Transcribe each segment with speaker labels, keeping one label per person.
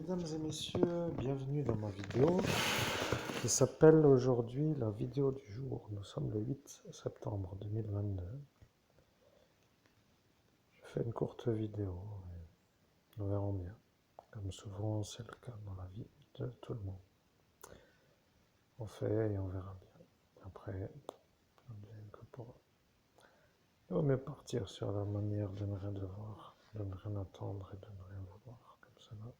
Speaker 1: Mesdames et messieurs, bienvenue dans ma vidéo qui s'appelle aujourd'hui la vidéo du jour. Nous sommes le 8 septembre 2022. Je fais une courte vidéo, et nous verrons bien. Comme souvent, c'est le cas dans la vie de tout le monde. On fait et on verra bien. Après, on vient que pour... Il vaut mieux partir sur la manière de ne rien devoir, de ne rien attendre et de ne rien vouloir. Comme cela.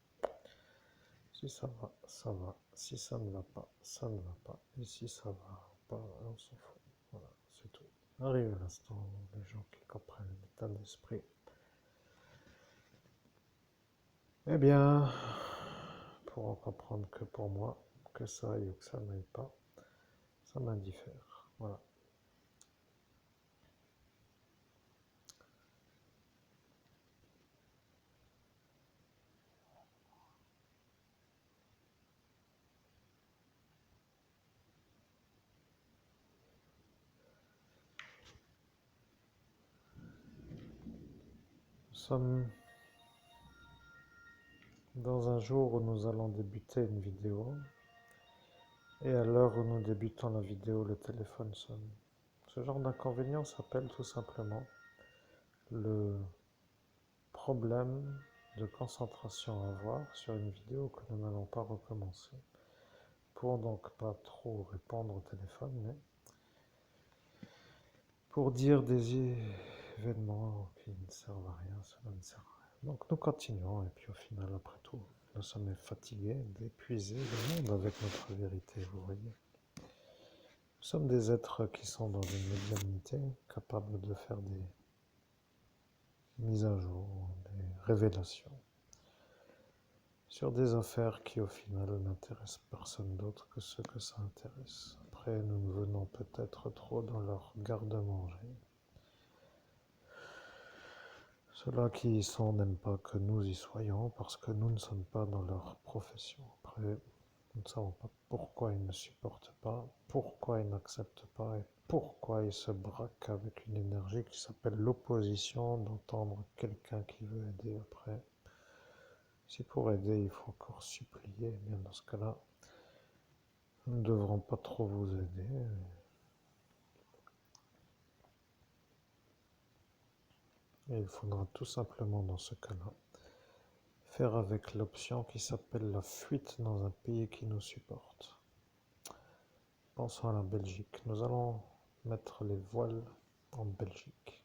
Speaker 1: Si ça va, ça va. Si ça ne va pas, ça ne va pas. Et si ça va pas, on s'en fout. Voilà, c'est tout. Arrive l'instant où les gens qui comprennent l'état d'esprit. Eh bien, pourront comprendre que pour moi, que ça aille ou que ça n'aille pas, ça m'indiffère. Voilà. Nous sommes dans un jour où nous allons débuter une vidéo. Et à l'heure où nous débutons la vidéo, le téléphone sonne. Ce genre d'inconvénient s'appelle tout simplement le problème de concentration à avoir sur une vidéo que nous n'allons pas recommencer. Pour donc pas trop répondre au téléphone, mais pour dire des événements qui ne servent à rien, cela ne sert à rien. Donc nous continuons, et puis au final, après tout, nous sommes fatigués d'épuiser le monde avec notre vérité, vous voyez. Nous sommes des êtres qui sont dans une médiumnité, capables de faire des mises à jour, des révélations sur des affaires qui au final n'intéressent personne d'autre que ceux que ça intéresse. Après, nous venons peut-être trop dans leur garde-manger. Ceux-là qui y sont n'aiment pas que nous y soyons parce que nous ne sommes pas dans leur profession. Après, nous ne savons pas pourquoi ils ne supportent pas, pourquoi ils n'acceptent pas et pourquoi ils se braquent avec une énergie qui s'appelle l'opposition d'entendre quelqu'un qui veut aider après. Si pour aider, il faut encore supplier, eh bien dans ce cas-là, nous ne devrons pas trop vous aider. Et il faudra tout simplement, dans ce cas-là, faire avec l'option qui s'appelle la fuite dans un pays qui nous supporte. Pensons à la Belgique. Nous allons mettre les voiles en Belgique.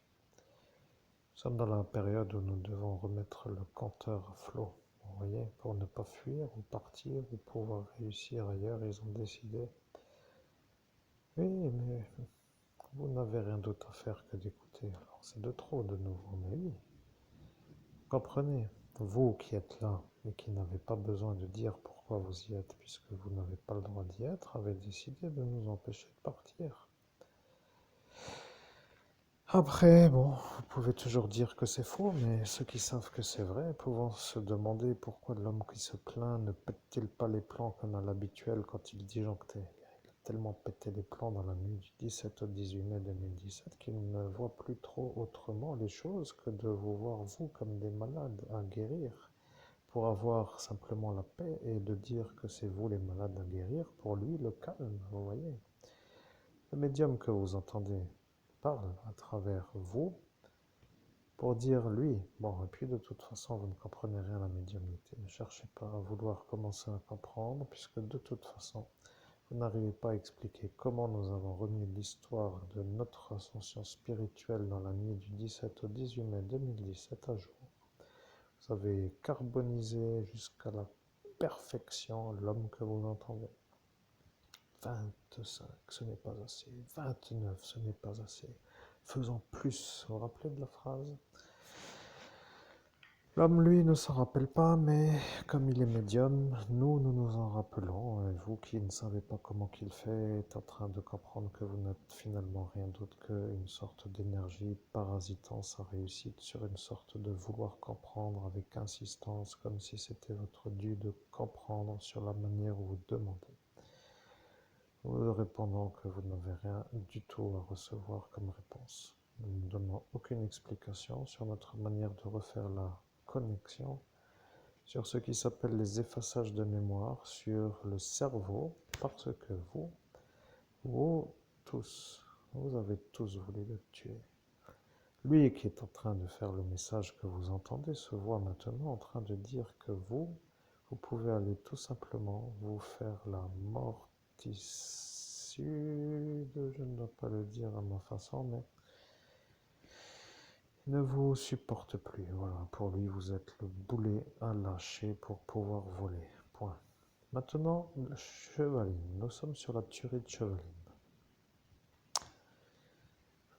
Speaker 1: Nous sommes dans la période où nous devons remettre le compteur à flot. Vous voyez, pour ne pas fuir ou partir ou pouvoir réussir ailleurs, ils ont décidé. Oui, mais vous n'avez rien d'autre à faire que d'écouter. Alors c'est de trop de nouveau, mais oui. Comprenez, vous qui êtes là et qui n'avez pas besoin de dire pourquoi vous y êtes, puisque vous n'avez pas le droit d'y être, avez décidé de nous empêcher de partir. Après, bon, vous pouvez toujours dire que c'est faux, mais ceux qui savent que c'est vrai pouvant se demander pourquoi l'homme qui se plaint ne pète-t-il pas les plombs comme à l'habituel quand il disjonctait. Il a tellement pété les plombs dans la nuit du 17 au 18 mai 2017 qu'il ne voit plus trop autrement les choses que de vous voir vous comme des malades à guérir pour avoir simplement la paix et de dire que c'est vous les malades à guérir, pour lui le calme, vous voyez. Le médium que vous entendez parle à travers vous pour dire lui. Bon, et puis de toute façon, vous ne comprenez rien à la médiumnité. Ne cherchez pas à vouloir commencer à comprendre, puisque de toute façon, vous n'arrivez pas à expliquer comment nous avons remis l'histoire de notre ascension spirituelle dans la nuit du 17 au 18 mai 2017 à jour. Vous avez carbonisé jusqu'à la perfection l'homme que vous entendez. 25, ce n'est pas assez. 29, ce n'est pas assez. Faisons plus. Vous vous rappelez de la phrase? L'homme, lui, ne s'en rappelle pas, mais comme il est médium, nous nous en rappelons. Et vous qui ne savez pas comment qu'il fait, êtes en train de comprendre que vous n'êtes finalement rien d'autre qu'une sorte d'énergie parasitant sa réussite sur une sorte de vouloir comprendre avec insistance, comme si c'était votre dû de comprendre sur la manière où vous demandez. Vous répondant que vous n'avez rien du tout à recevoir comme réponse. Nous ne donnons aucune explication sur notre manière de refaire la connexion sur ce qui s'appelle les effaçages de mémoire sur le cerveau, parce que vous tous, vous avez tous voulu le tuer. Lui qui est en train de faire le message que vous entendez se voit maintenant en train de dire que vous pouvez aller tout simplement vous faire la mortitude, je ne dois pas le dire à ma façon, mais il ne vous supporte plus. Voilà, pour lui, vous êtes le boulet à lâcher pour pouvoir voler. Point. Maintenant, Chevaline. Nous sommes sur la tuerie de Chevaline.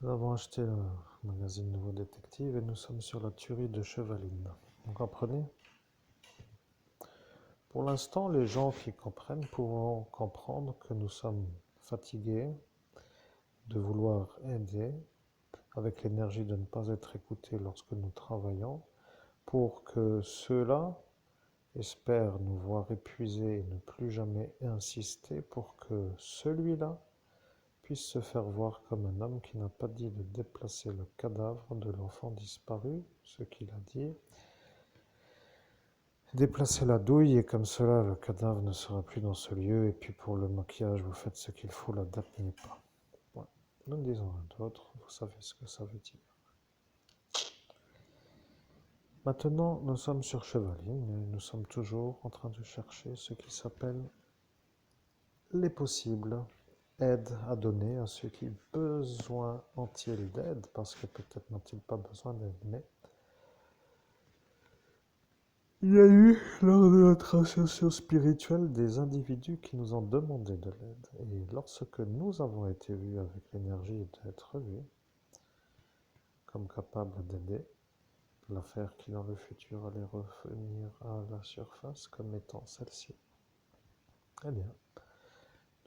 Speaker 1: Nous avons acheté le magazine Nouveau Détective et nous sommes sur la tuerie de Chevaline. Vous comprenez? Pour l'instant, les gens qui comprennent pourront comprendre que nous sommes fatigués de vouloir aider avec l'énergie de ne pas être écoutés lorsque nous travaillons pour que ceux-là espèrent nous voir épuisés et ne plus jamais insister pour que celui-là puisse se faire voir comme un homme qui n'a pas dit de déplacer le cadavre de l'enfant disparu, ce qu'il a dit. Déplacez la douille et comme cela le cadavre ne sera plus dans ce lieu et puis pour le maquillage vous faites ce qu'il faut, la date n'y est pas. Voilà. Nous ne disons rien d'autre, vous savez ce que ça veut dire. Maintenant nous sommes sur Chevaline et nous sommes toujours en train de chercher ce qui s'appelle les possibles aides à donner à ceux qui besoin ont-ils d'aide, parce que peut-être n'ont-ils pas besoin d'aide, mais il y a eu, lors de notre ascension spirituelle, des individus qui nous ont demandé de l'aide. Et lorsque nous avons été vus avec l'énergie d'être vus, comme capables d'aider, l'affaire qui dans le futur allait revenir à la surface comme étant celle-ci, eh bien,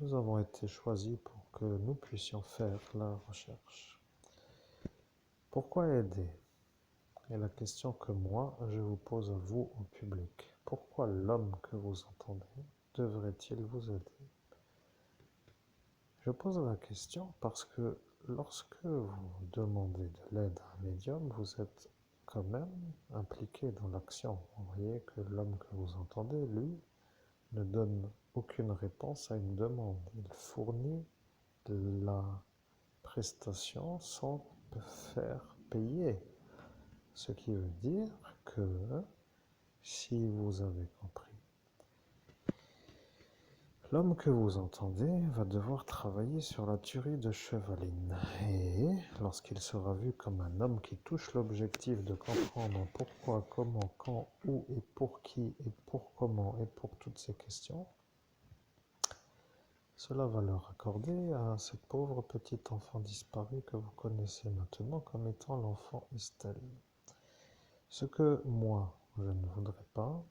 Speaker 1: nous avons été choisis pour que nous puissions faire la recherche. Pourquoi aider? Et la question que moi, je vous pose à vous au public. Pourquoi l'homme que vous entendez devrait-il vous aider? Je pose la question parce que lorsque vous demandez de l'aide à un médium, vous êtes quand même impliqué dans l'action. Vous voyez que l'homme que vous entendez, lui, ne donne aucune réponse à une demande. Il fournit de la prestation sans faire payer. Ce qui veut dire que, si vous avez compris, l'homme que vous entendez va devoir travailler sur la tuerie de Chevaline. Et lorsqu'il sera vu comme un homme qui touche l'objectif de comprendre pourquoi, comment, quand, où et pour qui et pour comment et pour toutes ces questions, cela va leur accorder à cette pauvre petite enfant disparue que vous connaissez maintenant comme étant l'enfant Estelle. Ce que moi, je ne voudrais pas,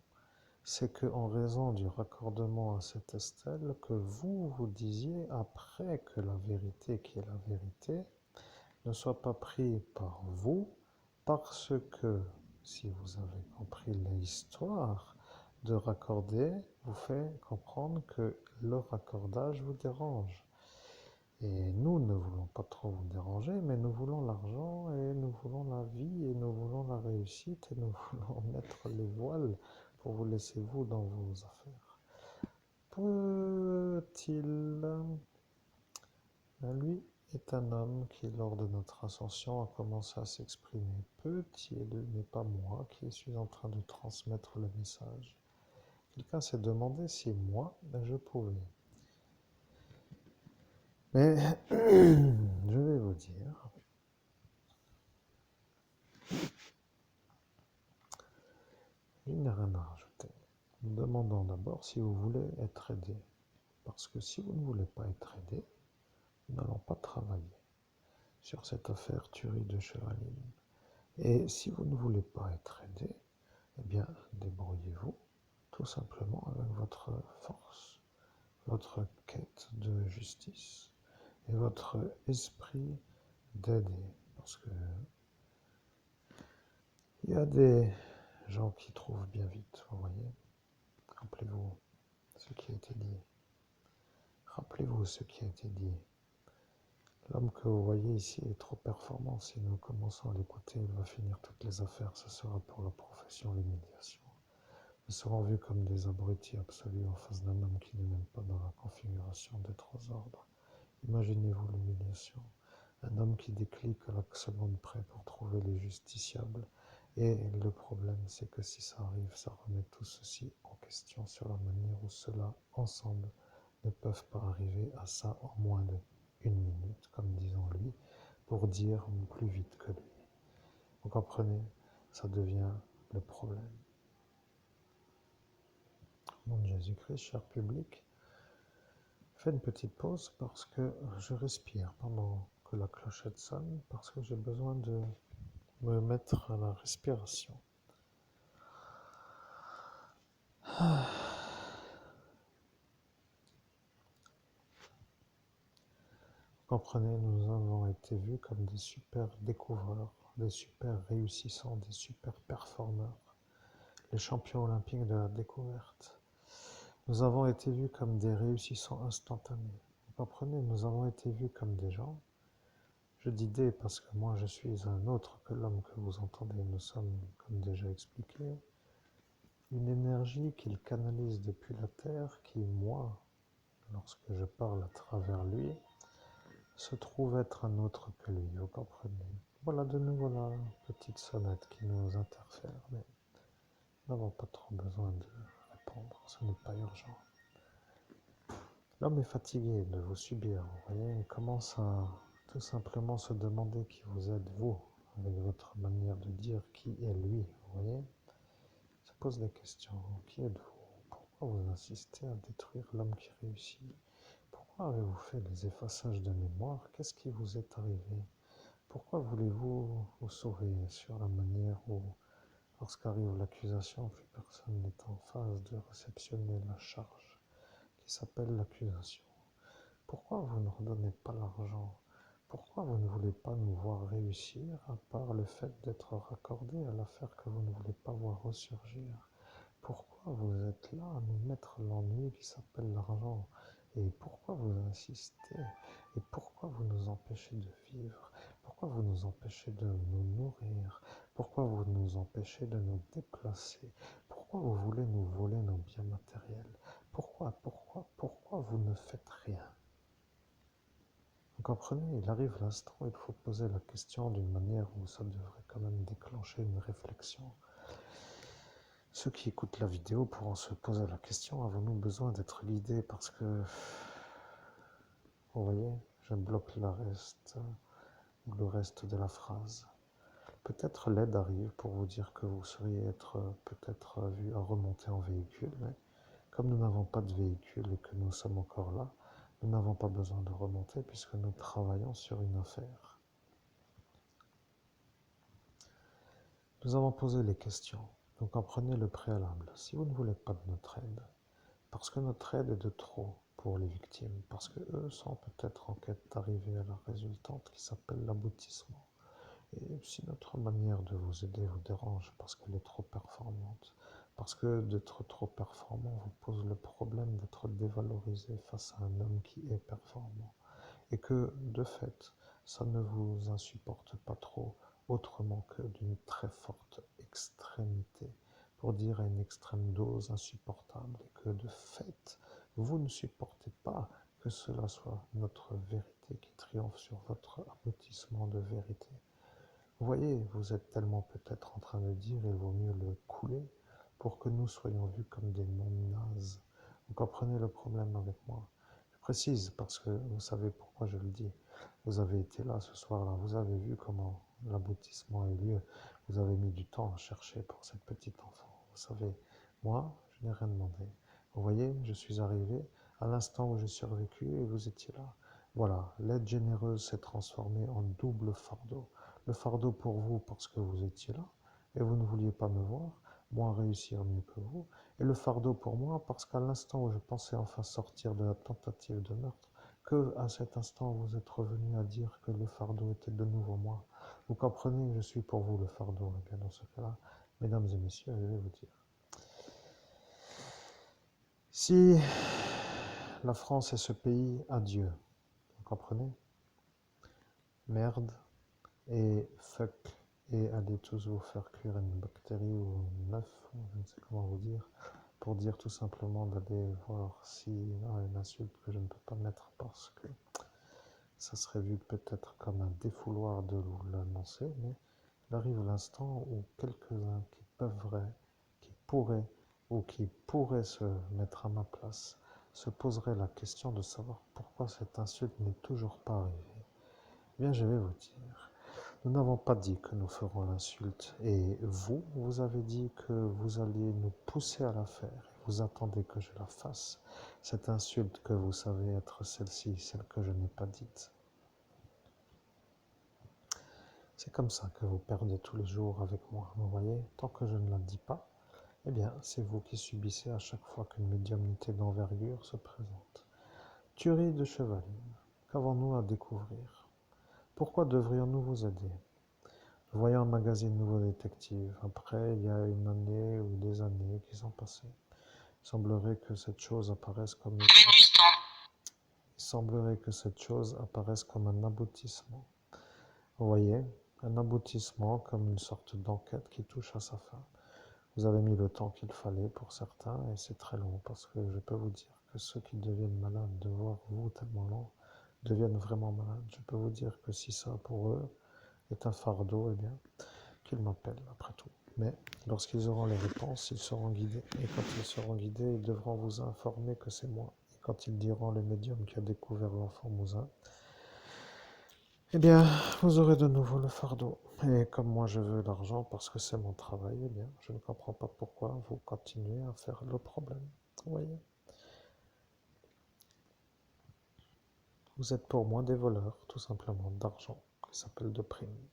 Speaker 1: c'est qu'en raison du raccordement à cette Estelle, que vous vous disiez après que la vérité qui est la vérité ne soit pas prise par vous, parce que, si vous avez compris l'histoire, de raccorder vous fait comprendre que le raccordage vous dérange. Et nous ne voulons pas trop vous déranger, mais nous voulons l'argent et nous voulons la vie et nous voulons la réussite et nous voulons mettre les voiles pour vous laisser vous dans vos affaires. Peut-il... Lui est un homme qui, lors de notre ascension, a commencé à s'exprimer. Peut-il, mais pas moi, qui suis en train de transmettre le message. Quelqu'un s'est demandé si moi, je pouvais. Mais je vais vous dire, il n'y a rien à rajouter. Nous demandons d'abord si vous voulez être aidé. Parce que si vous ne voulez pas être aidé, nous n'allons pas travailler sur cette affaire tuerie de Chevaline. Et si vous ne voulez pas être aidé, eh bien, débrouillez-vous tout simplement avec votre force, votre quête de justice et votre esprit d'aider. Parce que il y a des gens qui trouvent bien vite, vous voyez. Rappelez-vous ce qui a été dit. Rappelez-vous ce qui a été dit. L'homme que vous voyez ici est trop performant. Si nous commençons à l'écouter, il va finir toutes les affaires. Ce sera pour la profession l'humiliation. Ils seront vus comme des abrutis absolus en face d'un homme qui n'est même pas dans la configuration des trois ordres. Imaginez-vous l'humiliation. Un homme qui déclique à la seconde près pour trouver les justiciables. Et le problème, c'est que si ça arrive, ça remet tout ceci en question sur la manière où ceux-là, ensemble, ne peuvent pas arriver à ça en moins d'1 minute, comme disons lui, pour dire plus vite que lui. Vous comprenez? Ça devient le problème. Nom de Jésus-Christ, cher public, fais une petite pause parce que je respire pendant que la clochette sonne, parce que j'ai besoin de me mettre à la respiration. Vous comprenez, nous avons été vus comme des super découvreurs, des super réussissants, des super performeurs, les champions olympiques de la découverte. Nous avons été vus comme des réussissants instantanés. Vous comprenez, nous avons été vus comme des gens. Je dis des parce que moi je suis un autre que l'homme que vous entendez. Nous sommes, comme déjà expliqué, une énergie qu'il canalise depuis la Terre qui, moi, lorsque je parle à travers lui, se trouve être un autre que lui, vous comprenez? Voilà de nouveau la petite sonnette qui nous interfère, mais nous n'avons pas trop besoin de répondre, ce n'est pas urgent. L'homme est fatigué de vous subir, vous voyez, il commence à tout simplement se demander qui vous êtes, vous, avec votre manière de dire qui est lui, vous voyez. Il se pose des questions, qui êtes-vous? Pourquoi vous insistez à détruire l'homme qui réussit? Pourquoi avez-vous fait les effaçages de mémoire? Qu'est-ce qui vous est arrivé? Pourquoi voulez-vous vous sourire sur la manière où, lorsqu'arrive l'accusation, plus personne n'est en phase de réceptionner la charge qui s'appelle l'accusation? Pourquoi vous ne redonnez pas l'argent? Pourquoi vous ne voulez pas nous voir réussir, à part le fait d'être raccordé à l'affaire que vous ne voulez pas voir ressurgir? Pourquoi vous êtes là à nous mettre l'ennui qui s'appelle l'argent? Et pourquoi vous insistez? Et pourquoi vous nous empêchez de vivre? Pourquoi vous nous empêchez de nous nourrir? Pourquoi vous nous empêchez de nous déplacer? Pourquoi vous voulez nous voler nos biens matériels? Pourquoi vous ne faites rien? Vous comprenez, il arrive l'instant où il faut poser la question d'une manière où ça devrait quand même déclencher une réflexion. Ceux qui écoutent la vidéo pourront se poser la question, avons-nous besoin d'être guidés? Parce que, vous voyez, je bloque le reste de la phrase. Peut-être l'aide arrive pour vous dire que vous seriez peut-être vu à remonter en véhicule, mais comme nous n'avons pas de véhicule et que nous sommes encore là, nous n'avons pas besoin de remonter puisque nous travaillons sur une affaire. Nous avons posé les questions, vous comprenez le préalable. Si vous ne voulez pas de notre aide, parce que notre aide est de trop pour les victimes, parce qu'eux sont peut-être en quête d'arriver à la résultante qui s'appelle l'aboutissement. Et si notre manière de vous aider vous dérange parce qu'elle est trop performante, parce que d'être trop performant vous pose le problème d'être dévalorisé face à un homme qui est performant, et que, de fait, ça ne vous insupporte pas trop, autrement que d'une très forte extrémité, pour dire à une extrême dose insupportable, et que, de fait, vous ne supportez pas que cela soit notre vérité qui triomphe sur votre aboutissement de vérité. Vous voyez, vous êtes tellement peut-être en train de dire il vaut mieux le couler pour que nous soyons vus comme des non-nazes. Vous comprenez le problème avec moi? Je précise parce que vous savez pourquoi je le dis. Vous avez été là ce soir-là, vous avez vu comment l'aboutissement a eu lieu. Vous avez mis du temps à chercher pour cette petite enfant. Vous savez, moi, je n'ai rien demandé. Vous voyez, je suis arrivé à l'instant où j'ai survécu et vous étiez là. Voilà, l'aide généreuse s'est transformée en double fardeau. Le fardeau pour vous parce que vous étiez là et vous ne vouliez pas me voir, moi réussir mieux que vous, et le fardeau pour moi parce qu'à l'instant où je pensais enfin sortir de la tentative de meurtre, que à cet instant vous êtes revenu à dire que le fardeau était de nouveau moi. Vous comprenez, je suis pour vous le fardeau. Et bien dans ce cas-là, mesdames et messieurs, je vais vous dire. Si la France est ce pays, adieu. Vous comprenez? Merde et fuck et allez tous vous faire cuire une bactérie ou un œuf, je ne sais comment vous dire, pour dire tout simplement d'aller voir si une insulte que je ne peux pas mettre parce que ça serait vu peut-être comme un défouloir de vous l'annoncer, mais il arrive l'instant où quelques-uns qui peuvent, qui pourraient ou qui pourraient se mettre à ma place se poseraient la question de savoir pourquoi cette insulte n'est toujours pas arrivée. Eh bien, je vais vous dire. Nous n'avons pas dit que nous ferons l'insulte. Et vous, vous avez dit que vous alliez nous pousser à la faire. Vous attendez que je la fasse. Cette insulte que vous savez être celle-ci, celle que je n'ai pas dite. C'est comme ça que vous perdez tous les jours avec moi. Vous voyez, tant que je ne la dis pas, eh bien, c'est vous qui subissez à chaque fois qu'une médiumnité d'envergure se présente. Tuerie de chevaline. Qu'avons-nous à découvrir? Pourquoi devrions-nous vous aider? Voyons un magazine Nouveau Détective. Après, il y a une année ou des années qui sont passées. Il semblerait que cette chose apparaisse comme un aboutissement. Vous voyez, un aboutissement comme une sorte d'enquête qui touche à sa fin. Vous avez mis le temps qu'il fallait pour certains et c'est très long parce que je peux vous dire que ceux qui deviennent malades de voir vous tellement long deviennent vraiment malades. Je peux vous dire que si ça pour eux est un fardeau, eh bien, qu'ils m'appellent après tout. Mais lorsqu'ils auront les réponses, ils seront guidés. Et quand ils seront guidés, ils devront vous informer que c'est moi. Et quand ils diront le médium qui a découvert l'enfant Mouzin, eh bien, vous aurez de nouveau le fardeau. Et comme moi je veux l'argent parce que c'est mon travail, eh bien, je ne comprends pas pourquoi vous continuez à faire le problème. Vous voyez, vous êtes pour moi des voleurs, tout simplement, d'argent, qui s'appelle de primes.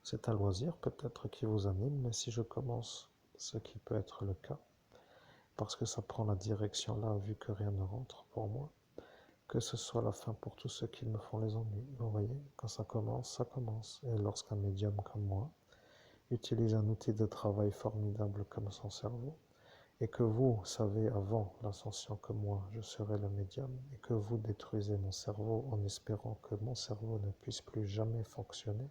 Speaker 1: C'est un loisir peut-être qui vous anime, mais si je commence, ce qui peut être le cas, parce que ça prend la direction là, vu que rien ne rentre pour moi, que ce soit la fin pour tous ceux qui me font les ennuis. Vous voyez, quand ça commence, ça commence. Et lorsqu'un médium comme moi utilise un outil de travail formidable comme son cerveau, et que vous savez avant l'ascension que moi je serai le médium, et que vous détruisez mon cerveau en espérant que mon cerveau ne puisse plus jamais fonctionner,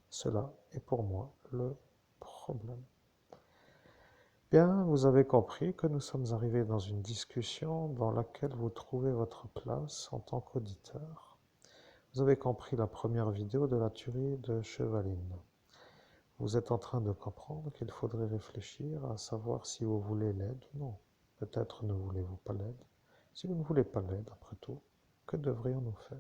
Speaker 1: cela est pour moi le problème. Bien, vous avez compris que nous sommes arrivés dans une discussion dans laquelle vous trouvez votre place en tant qu'auditeur. Vous avez compris la première vidéo de la tuerie de Chevaline. Vous êtes en train de comprendre qu'il faudrait réfléchir à savoir si vous voulez l'aide ou non. Peut-être ne voulez-vous pas l'aide. Si vous ne voulez pas l'aide, après tout, que devrions-nous faire?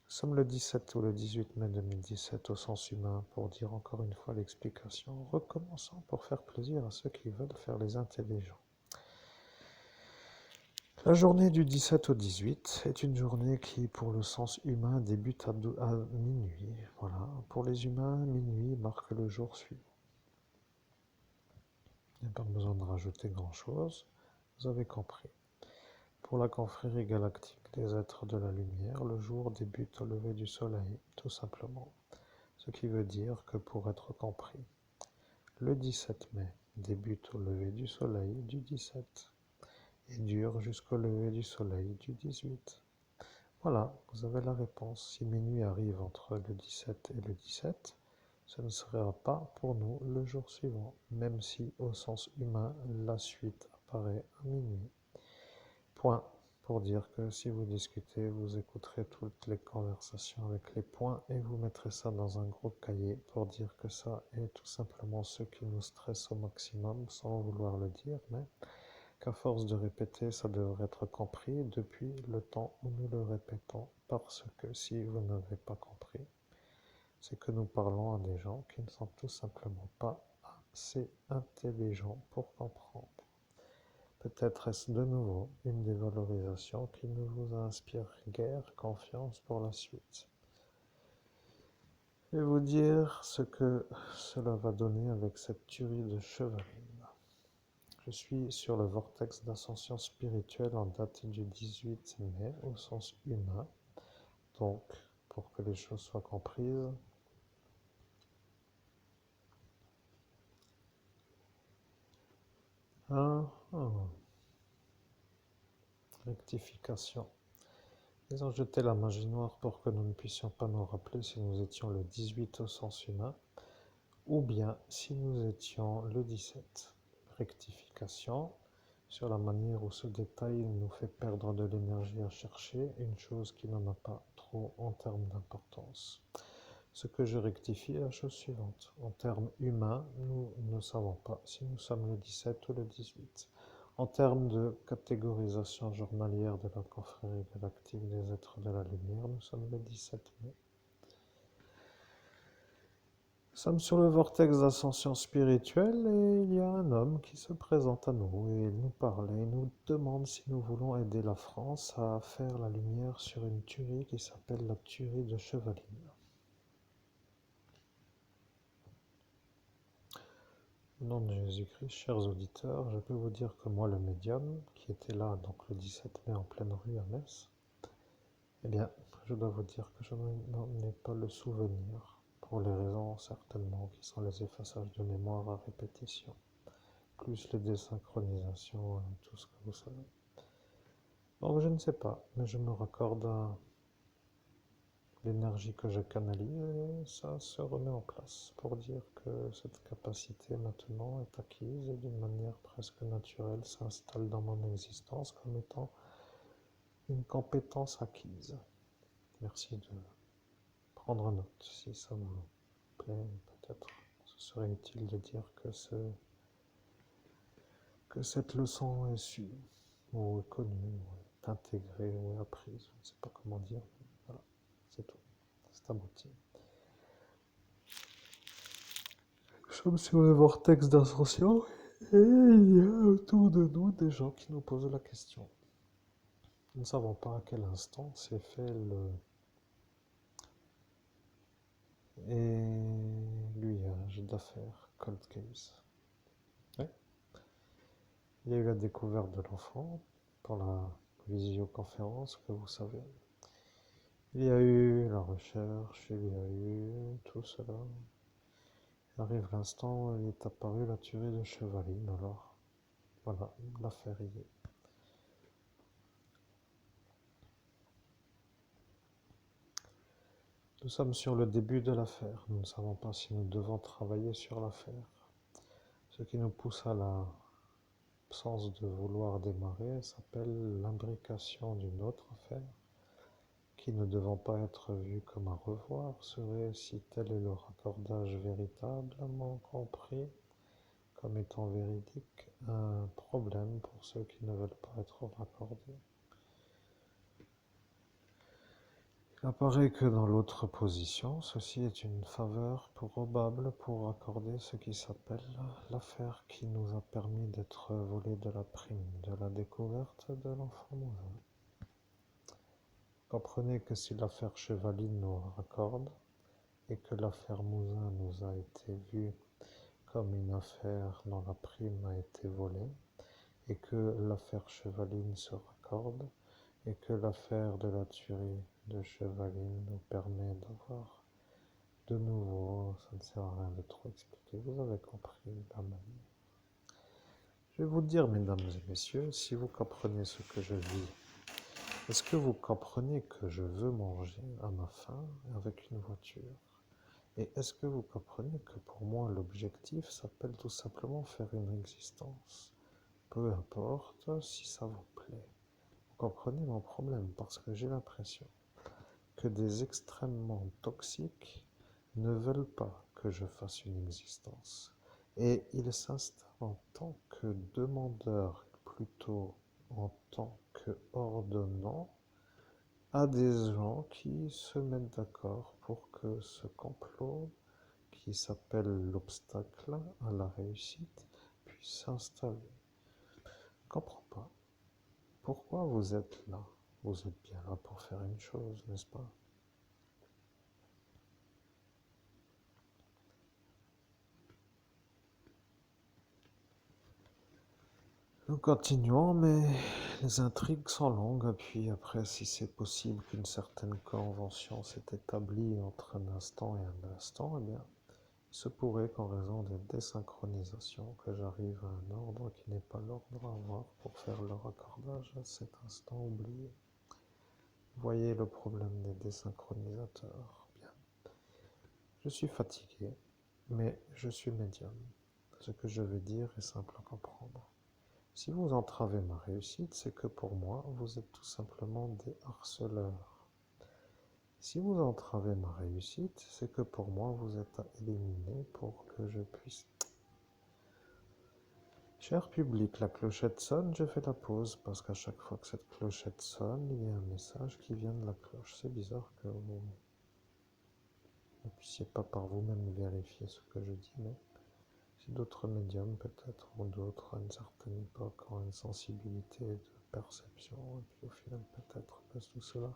Speaker 1: Nous sommes le 17 ou le 18 mai 2017 au sens humain pour dire encore une fois l'explication. Recommençons pour faire plaisir à ceux qui veulent faire les intelligents. La journée du 17 au 18 est une journée qui, pour le sens humain, débute à minuit. Voilà. Pour les humains, minuit marque le jour suivant. Il n'y a pas besoin de rajouter grand-chose. Vous avez compris. Pour la confrérie galactique des êtres de la lumière, le jour débute au lever du soleil, tout simplement. Ce qui veut dire que pour être compris, le 17 mai débute au lever du soleil du 17 et dure jusqu'au lever du soleil du 18. Voilà, vous avez la réponse. Si minuit arrive entre le 17 et le 17, ce ne sera pas pour nous le jour suivant, même si au sens humain, la suite apparaît à minuit. Point. Pour dire que si vous discutez, vous écouterez toutes les conversations avec les points et vous mettrez ça dans un gros cahier pour dire que ça est tout simplement ce qui nous stresse au maximum sans vouloir le dire, mais qu'à force de répéter, ça devrait être compris depuis le temps où nous le répétons, parce que si vous n'avez pas compris, c'est que nous parlons à des gens qui ne sont tout simplement pas assez intelligents pour comprendre. Peut-être est-ce de nouveau une dévalorisation qui ne vous inspire guère confiance pour la suite. Je vais vous dire ce que cela va donner avec cette tuerie de chevaline. Je suis sur le vortex d'ascension spirituelle en date du 18 mai au sens humain. Donc, pour que les choses soient comprises, rectification. Ils ont jeté la magie noire pour que nous ne puissions pas nous rappeler si nous étions le 18 au sens humain, ou bien si nous étions le 17. Rectification sur la manière où ce détail nous fait perdre de l'énergie à chercher une chose qui n'en a pas trop en termes d'importance. Ce que je rectifie est la chose suivante. En termes humains, nous ne savons pas si nous sommes le 17 ou le 18. En termes de catégorisation journalière de la confrérie galactique des êtres de la lumière, nous sommes le 17 mai. Nous sommes sur le vortex d'ascension spirituelle et il y a un homme qui se présente à nous et il nous parle et nous demande si nous voulons aider la France à faire la lumière sur une tuerie qui s'appelle la tuerie de Chevaline. Au nom de Jésus-Christ, chers auditeurs, je peux vous dire que moi, le médium, qui était là donc le 17 mai en pleine rue à Metz, eh bien, je dois vous dire que je n'en ai pas le souvenir, pour les raisons certainement qui sont les effaçages de mémoire à répétition, plus les désynchronisations et tout ce que vous savez. Donc je ne sais pas, mais je me raccorde à l'énergie que je canalise et ça se remet en place pour dire que cette capacité maintenant est acquise et d'une manière presque naturelle s'installe dans mon existence comme étant une compétence acquise. Merci de prendre note si ça vous plaît. Peut-être ce serait utile de dire que cette leçon est su ou est connue, ou est intégrée ou est apprise. Je ne sais pas comment dire. Voilà, c'est tout. C'est abouti. Nous sommes sur le vortex d'ascension et il y a autour de nous des gens qui nous posent la question. Nous ne savons pas à quel instant s'est fait l'aiguillage d'affaires Cold Case. Ouais. Il y a eu la découverte de l'enfant pour la visioconférence que vous savez. Il y a eu la recherche, il y a eu tout cela. Arrive l'instant où il est apparu la tuerie de Chevaline, alors voilà, l'affaire y est. Nous sommes sur le début de l'affaire. Nous ne savons pas si nous devons travailler sur l'affaire. Ce qui nous pousse à l'absence de vouloir démarrer s'appelle l'imbrication d'une autre affaire, qui ne devant pas être vue comme un revoir, serait, si tel est le raccordage véritablement compris comme étant véridique, un problème pour ceux qui ne veulent pas être raccordés. Il apparaît que dans l'autre position, ceci est une faveur probable pour accorder ce qui s'appelle l'affaire qui nous a permis d'être volés de la prime de la découverte de l'enfant Mouzin. Comprenez que si l'affaire Chevaline nous raccorde, et que l'affaire Mouzin nous a été vue comme une affaire dont la prime a été volée, et que l'affaire Chevaline se raccorde, et que l'affaire de la tuerie de Chevaline nous permet d'avoir de nouveau, ça ne sert à rien de trop expliquer, vous avez compris la manière. Je vais vous dire, mesdames et messieurs, si vous comprenez ce que je vis, est-ce que vous comprenez que je veux manger à ma faim avec une voiture? Et est-ce que vous comprenez que pour moi l'objectif s'appelle tout simplement faire une existence? Peu importe si ça vous plaît. Vous comprenez mon problème parce que j'ai l'impression que des extrêmement toxiques ne veulent pas que je fasse une existence. Et ils s'installent en tant que demandeurs, plutôt en tant que ordonnants, à des gens qui se mettent d'accord pour que ce complot, qui s'appelle l'obstacle à la réussite, puisse s'installer. Je ne comprends pas. Pourquoi vous êtes là? Vous êtes bien là pour faire une chose, n'est-ce pas? Nous continuons, mais les intrigues sont longues. Et puis après, si c'est possible qu'une certaine convention s'est établie entre un instant et un instant, eh bien, il se pourrait qu'en raison des désynchronisations, que j'arrive à un ordre qui n'est pas l'ordre à avoir pour faire le raccordage à cet instant oublié. Voyez le problème des désynchronisateurs. Bien. Je suis fatigué, mais je suis médium. Ce que je veux dire est simple à comprendre. Si vous entravez ma réussite, c'est que pour moi, vous êtes tout simplement des harceleurs. Si vous entravez ma réussite, c'est que pour moi, vous êtes à éliminer pour que je puisse... Cher public, la clochette sonne, je fais la pause, parce qu'à chaque fois que cette clochette sonne, il y a un message qui vient de la cloche. C'est bizarre que vous ne puissiez pas par vous-même vérifier ce que je dis, mais si d'autres médiums peut-être, ou d'autres à une certaine époque, ont une sensibilité de perception, et puis au final peut-être que tout cela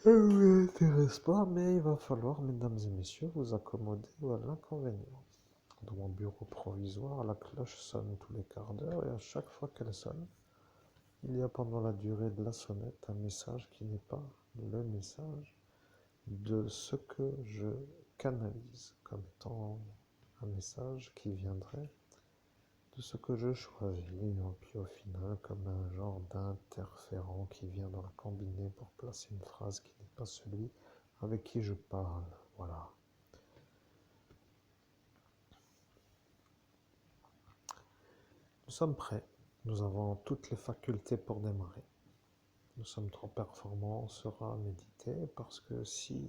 Speaker 1: ne vous intéresse pas, mais il va falloir, mesdames et messieurs, vous accommoder à l'inconvénient. Dans mon bureau provisoire, la cloche sonne tous les quarts d'heure, et à chaque fois qu'elle sonne, il y a pendant la durée de la sonnette un message qui n'est pas le message de ce que je canalise comme étant un message qui viendrait de ce que je choisis, et puis au final comme un genre d'interférent qui vient dans la combinée pour placer une phrase qui n'est pas celui avec qui je parle. Voilà. Nous sommes prêts. Nous avons toutes les facultés pour démarrer. Nous sommes trop performants sera médité parce que si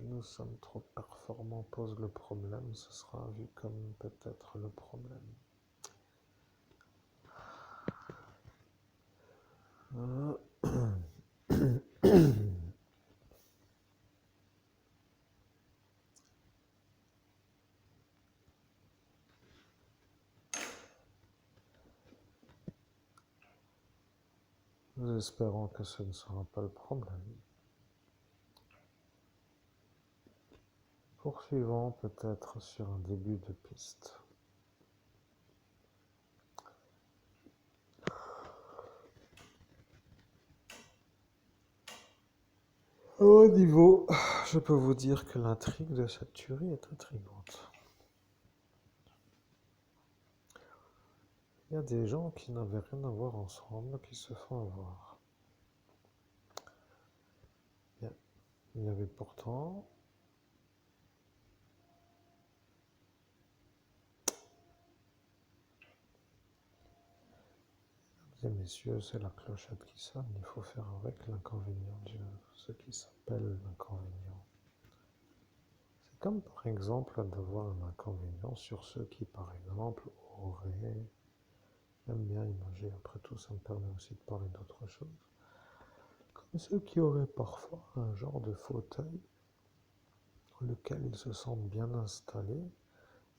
Speaker 1: nous sommes trop performants pose le problème, ce sera vu comme peut-être le problème. Nous espérons que ce ne sera pas le problème. Poursuivons peut-être sur un début de piste. Au niveau, je peux vous dire que l'intrigue de cette tuerie est intrigante. Il y a des gens qui n'avaient rien à voir ensemble, qui se font avoir. Bien. Il y avait pourtant et messieurs, c'est la clochette qui sonne, il faut faire avec l'inconvénient de ce qui s'appelle l'inconvénient. C'est comme par exemple d'avoir un inconvénient sur ceux qui par exemple auraient, j'aime bien imager, après tout ça me permet aussi de parler d'autre chose, comme ceux qui auraient parfois un genre de fauteuil dans lequel ils se sentent bien installés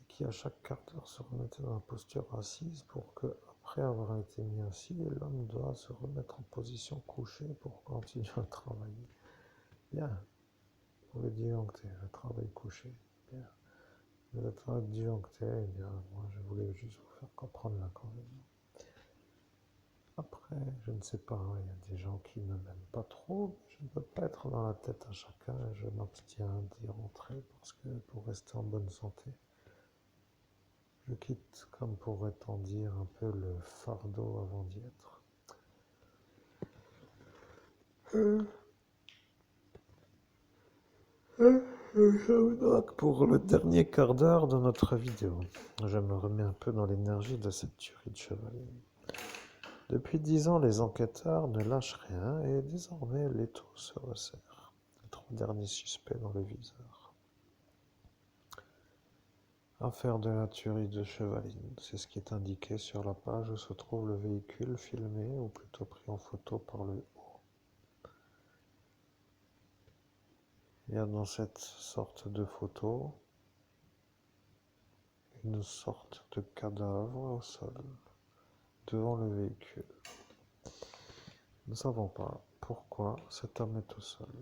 Speaker 1: et qui à chaque quart d'heure se remettaient dans la posture assise pour que après avoir été mis assis, l'homme doit se remettre en position couchée pour continuer à travailler. Bien, vous pouvez disjoncter, je travaille couché. Bien, vous êtes disjoncté, eh bien, moi je voulais juste vous faire comprendre l'inconvénient. Après, je ne sais pas, il y a des gens qui ne m'aiment pas trop, mais je ne peux pas être dans la tête à chacun et je m'abstiens d'y rentrer parce que pour rester en bonne santé, je quitte, comme pourrait-on dire, un peu le fardeau avant d'y être. Donc pour le dernier quart d'heure de notre vidéo, je me remets un peu dans l'énergie de cette tuerie de chevalier. Depuis 10 ans, les enquêteurs ne lâchent rien et désormais l'étau se resserre. Les 3 derniers suspects dans le viseur. Affaire de la tuerie de Chevaline, c'est ce qui est indiqué sur la page où se trouve le véhicule filmé, ou plutôt pris en photo par le haut. Il y a dans cette sorte de photo une sorte de cadavre au sol, devant le véhicule. Nous ne savons pas pourquoi cet homme est au sol.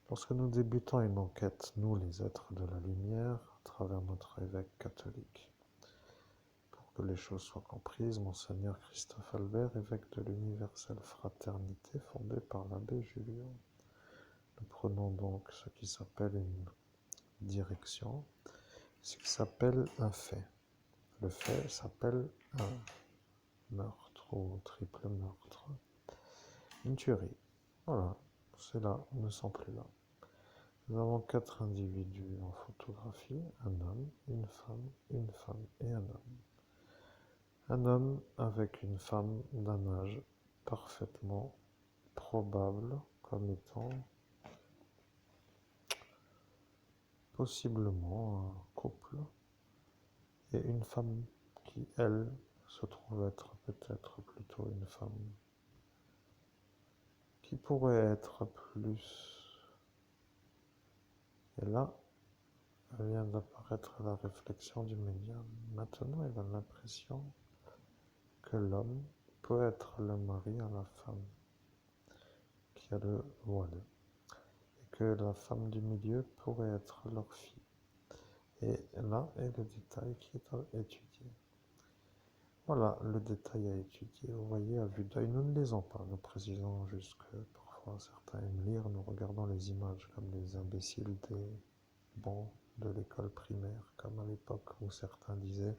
Speaker 1: Lorsque nous débutons une enquête, nous les êtres de la lumière, à travers notre évêque catholique, pour que les choses soient comprises, Monseigneur Christophe Albert, évêque de l'universelle fraternité fondée par l'abbé Julien. Nous prenons donc ce qui s'appelle une direction, ce qui s'appelle un fait. Le fait s'appelle un meurtre ou triple meurtre. une tuerie. Voilà, c'est là, on ne sent plus là. Nous avons 4 individus en photographie, un homme, une femme et un homme. Un homme avec une femme d'un âge parfaitement probable comme étant possiblement un couple, et une femme qui, elle, se trouve être peut-être plutôt une femme qui pourrait être plus. Et là, vient d'apparaître la réflexion du médium. Maintenant, il a l'impression que l'homme peut être le mari à la femme qui a le voile, et que la femme du milieu pourrait être leur fille. Et là est le détail qui est à étudier. Voilà, le détail à étudier. Vous voyez, à vue d'œil, nous ne lisons pas. Nous précisons juste que parfois certains aiment lire. Nous regardons les images comme des imbéciles des bancs de l'école primaire, comme à l'époque où certains disaient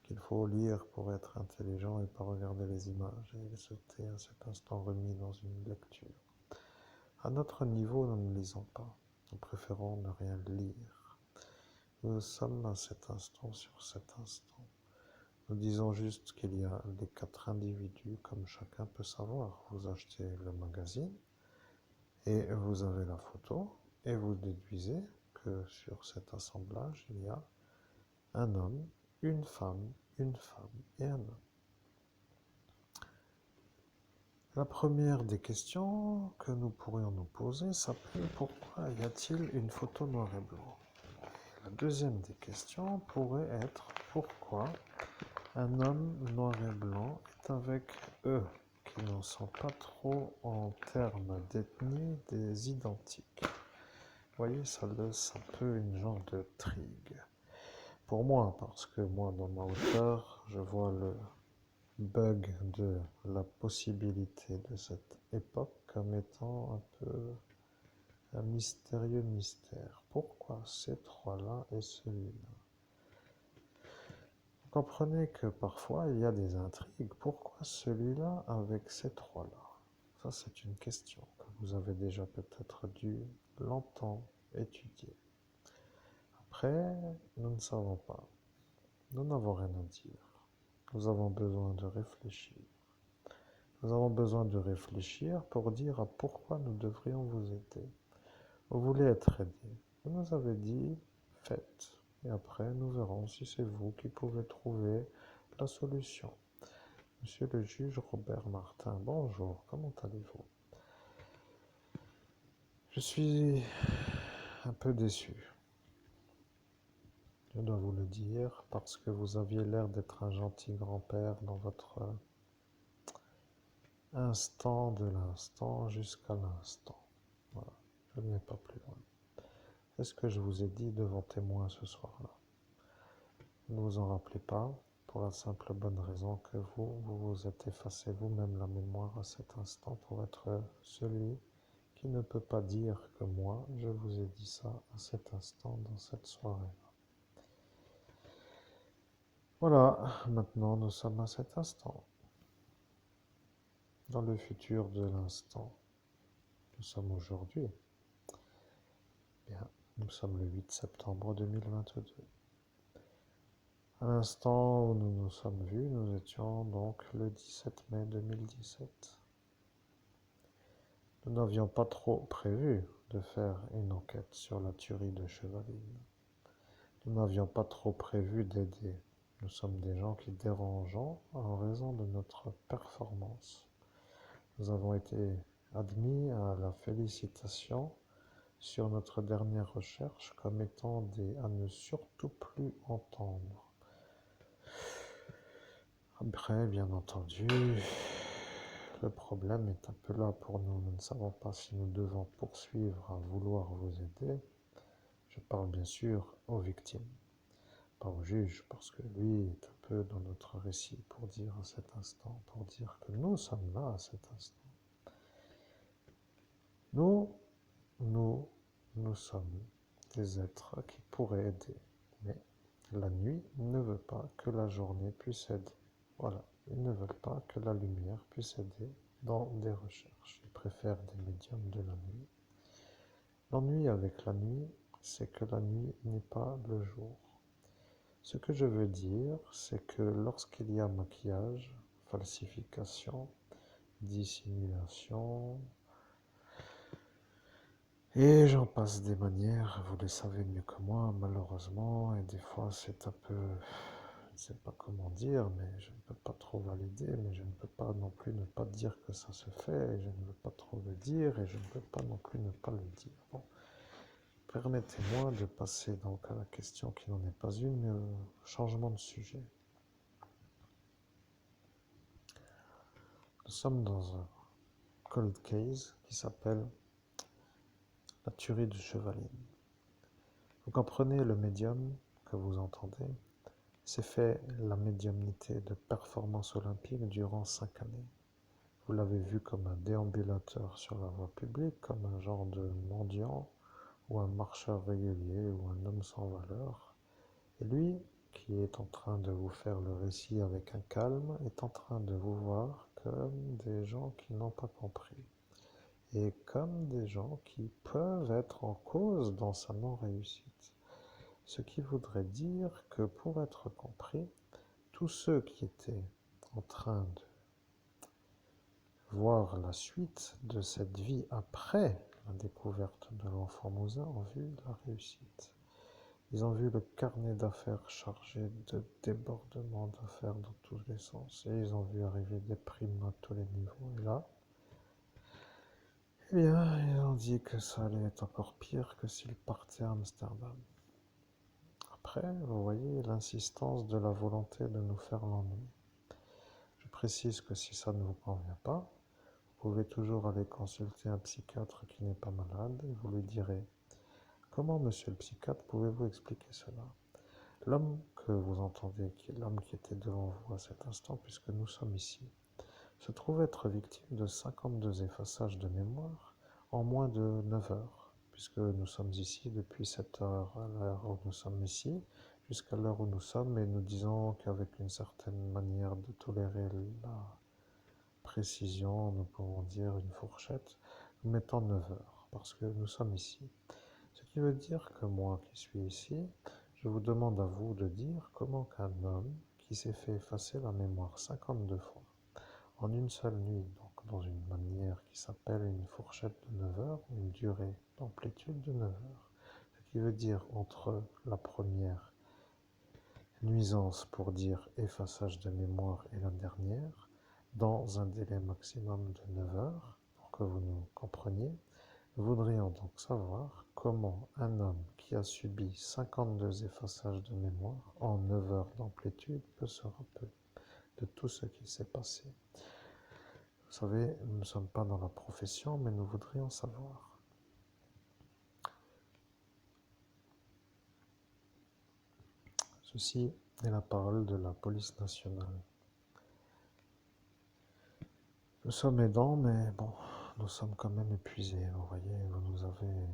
Speaker 1: qu'il faut lire pour être intelligent et pas regarder les images. Et il s'était à cet instant remis dans une lecture. À notre niveau, nous ne lisons pas. Nous préférons ne rien lire. Nous sommes à cet instant sur cet instant. Nous disons juste qu'il y a les 4 individus, comme chacun peut savoir. Vous achetez le magazine et vous avez la photo et vous déduisez que sur cet assemblage, il y a un homme, une femme et un homme. La première des questions que nous pourrions nous poser s'appelle pourquoi y a-t-il une photo noir et blanc? La deuxième des questions pourrait être pourquoi un homme noir et blanc est avec eux, qui n'en sont pas trop en termes d'ethnie des identiques. Vous voyez, ça laisse un peu une genre de trigue. Pour moi, parce que moi, dans ma hauteur, je vois le bug de la possibilité de cette époque comme étant un peu un mystérieux mystère. Pourquoi ces trois-là et celui-là? Vous comprenez que parfois il y a des intrigues. Pourquoi celui-là avec ces trois-là? Ça, c'est une question que vous avez déjà peut-être dû longtemps étudier. Après, nous ne savons pas. Nous n'avons rien à dire. Nous avons besoin de réfléchir. Nous avons besoin de réfléchir pour dire à pourquoi nous devrions vous aider. Vous voulez être aidé. Vous nous avez dit, faites. Et après, nous verrons si c'est vous qui pouvez trouver la solution. Monsieur le juge Robert Martin, bonjour, comment allez-vous? Je suis un peu déçu. Je dois vous le dire, parce que vous aviez l'air d'être un gentil grand-père dans votre instant de l'instant jusqu'à l'instant. Voilà, je ne vais pas plus loin. Est-ce que je vous ai dit devant témoin ce soir-là? Ne vous en rappelez pas, pour la simple bonne raison que vous vous êtes effacé vous-même la mémoire à cet instant pour être celui qui ne peut pas dire que moi, je vous ai dit ça à cet instant, dans cette soirée. Voilà, maintenant nous sommes à cet instant, dans le futur de l'instant. Nous sommes aujourd'hui. Bien, nous sommes le 8 septembre 2022. À l'instant où nous nous sommes vus, nous étions donc le 17 mai 2017. Nous n'avions pas trop prévu de faire une enquête sur la tuerie de Chevaline. Nous n'avions pas trop prévu d'aider. Nous sommes des gens qui dérangeons en raison de notre performance. Nous avons été admis à la félicitation sur notre dernière recherche comme étant des à ne surtout plus entendre. Après, bien entendu, le problème est un peu là pour nous. Nous ne savons pas si nous devons poursuivre à vouloir vous aider. Je parle bien sûr aux victimes, pas au juge, parce que lui est un peu dans notre récit pour dire à cet instant, pour dire que nous sommes là à cet instant. Nous sommes des êtres qui pourraient aider, mais la nuit ne veut pas que la journée puisse aider. Voilà, ils ne veulent pas que la lumière puisse aider dans des recherches. Il préfère des médiums de la nuit. L'ennui avec la nuit, c'est que la nuit n'est pas le jour. Ce que je veux dire, c'est que lorsqu'il y a maquillage, falsification, dissimulation, et j'en passe des manières, vous le savez mieux que moi, malheureusement, et des fois c'est un peu, je ne sais pas comment dire, mais je ne peux pas trop valider, mais je ne peux pas non plus ne pas dire que ça se fait, et je ne veux pas trop le dire, et je ne peux pas non plus ne pas le dire. Bon, permettez-moi de passer donc à la question qui n'en est pas une, mais au changement de sujet. Nous sommes dans un cold case qui s'appelle la tuerie du chevalier. Vous comprenez le médium que vous entendez, s'est fait la médiumnité de performance olympique durant 5 années. Vous l'avez vu comme un déambulateur sur la voie publique, comme un genre de mendiant, ou un marcheur régulier, ou un homme sans valeur. Et lui, qui est en train de vous faire le récit avec un calme, est en train de vous voir comme des gens qui n'ont pas compris. Et comme des gens qui peuvent être en cause dans sa non-réussite. Ce qui voudrait dire que pour être compris, tous ceux qui étaient en train de voir la suite de cette vie après la découverte de l'enfant Mouzin ont vu la réussite. Ils ont vu le carnet d'affaires chargé de débordements d'affaires dans tous les sens. Et ils ont vu arriver des primes à tous les niveaux. Et là, eh bien, ils ont dit que ça allait être encore pire que s'ils partaient à Amsterdam. Après, vous voyez l'insistance de la volonté de nous faire l'ennui. Je précise que si ça ne vous convient pas, vous pouvez toujours aller consulter un psychiatre qui n'est pas malade et vous lui direz: comment, monsieur le psychiatre, pouvez-vous expliquer cela? L'homme que vous entendez, qui est l'homme qui était devant vous à cet instant, puisque nous sommes ici, se trouve être victime de 52 effaçages de mémoire en moins de 9 heures, puisque nous sommes ici depuis 7 heures à l'heure où nous sommes ici, jusqu'à l'heure où nous sommes, et nous disons qu'avec une certaine manière de tolérer la précision, nous pouvons dire une fourchette, nous mettons 9 heures, parce que nous sommes ici. Ce qui veut dire que moi qui suis ici, je vous demande à vous de dire comment qu'un homme qui s'est fait effacer la mémoire 52 fois, en une seule nuit, donc dans une manière qui s'appelle une fourchette de 9 heures, une durée d'amplitude de 9 heures, ce qui veut dire entre la première nuisance pour dire effaçage de mémoire et la dernière, dans un délai maximum de 9 heures, pour que vous nous compreniez, nous voudrions donc savoir comment un homme qui a subi 52 effaçages de mémoire en 9 heures d'amplitude peut se rappeler de tout ce qui s'est passé. Vous savez, nous ne sommes pas dans la profession, mais nous voudrions savoir. Ceci est la parole de la police nationale. Nous sommes aidants, mais bon, nous sommes quand même épuisés. Vous voyez, vous nous avez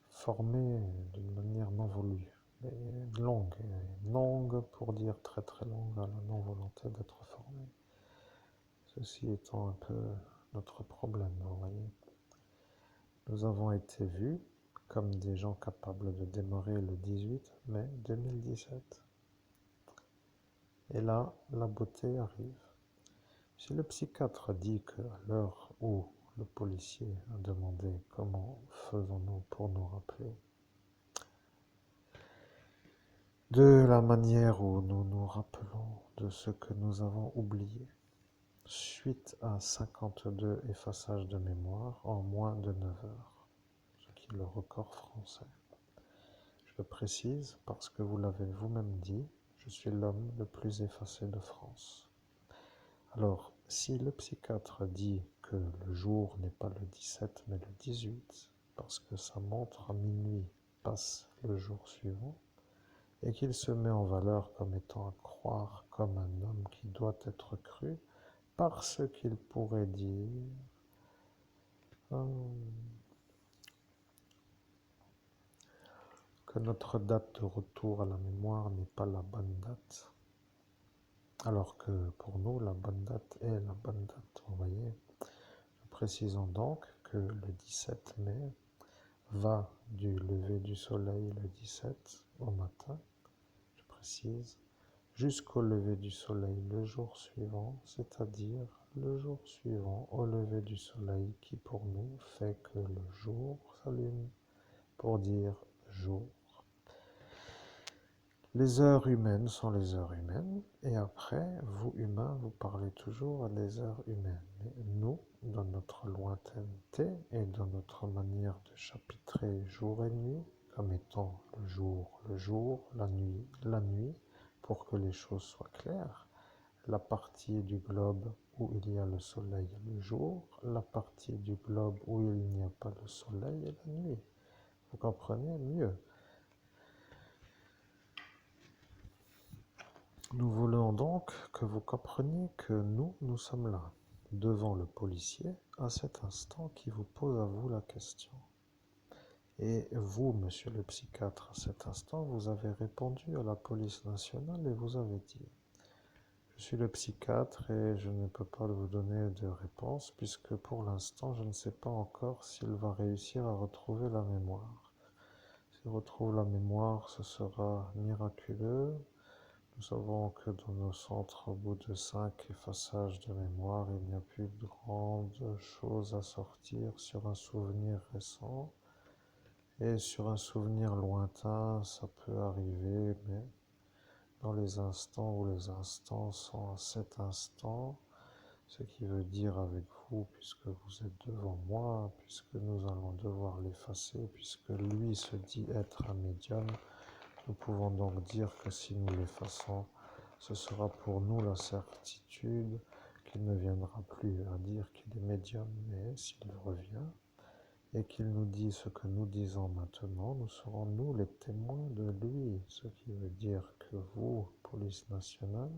Speaker 1: formés d'une manière non voulue, et longue pour dire très très longue à la non-volonté d'être formé. Ceci étant un peu notre problème, vous voyez. Nous avons été vus comme des gens capables de démarrer le 18 mai 2017. Et là, la beauté arrive. Si le psychiatre dit qu'à l'heure où le policier a demandé comment faisons-nous pour nous rappeler de la manière où nous nous rappelons de ce que nous avons oublié, suite à 52 effaçages de mémoire en moins de 9 heures, ce qui est le record français. Je le précise parce que vous l'avez vous-même dit, je suis l'homme le plus effacé de France. Alors, si le psychiatre dit que le jour n'est pas le 17 mais le 18, parce que sa montre à minuit passe le jour suivant, et qu'il se met en valeur comme étant à croire comme un homme qui doit être cru, parce qu'il pourrait dire que notre date de retour à la mémoire n'est pas la bonne date. Alors que pour nous, la bonne date est la bonne date. Vous voyez, précisons donc que le 17 mai va du lever du soleil le 17 au matin, je précise, jusqu'au lever du soleil le jour suivant, c'est-à-dire le jour suivant au lever du soleil qui pour nous fait que le jour s'allume pour dire jour. Les heures humaines sont les heures humaines, et après, vous humains, vous parlez toujours à des heures humaines. Mais nous, dans notre lointaineté et dans notre manière de chapitrer jour et nuit, comme étant le jour, la nuit, pour que les choses soient claires, la partie du globe où il y a le soleil est le jour, la partie du globe où il n'y a pas le soleil est la nuit. Vous comprenez mieux. Nous voulons donc que vous compreniez que nous sommes là, devant le policier, à cet instant qui vous pose à vous la question. Et vous, monsieur le psychiatre, à cet instant, vous avez répondu à la police nationale et vous avez dit: je suis le psychiatre et je ne peux pas vous donner de réponse puisque pour l'instant, je ne sais pas encore s'il va réussir à retrouver la mémoire. S'il retrouve la mémoire, ce sera miraculeux. Nous savons que dans nos centres, au bout de 5 effaçages de mémoire, il n'y a plus de grandes choses à sortir sur un souvenir récent. Et sur un souvenir lointain, ça peut arriver, mais dans les instants où les instants sont à cet instant, ce qui veut dire avec vous, puisque vous êtes devant moi, puisque nous allons devoir l'effacer, puisque lui se dit être un médium, nous pouvons donc dire que si nous l'effaçons, ce sera pour nous la certitude qu'il ne viendra plus à dire qu'il est médium, mais s'il revient et qu'il nous dit ce que nous disons maintenant, nous serons nous les témoins de lui, ce qui veut dire que vous, police nationale,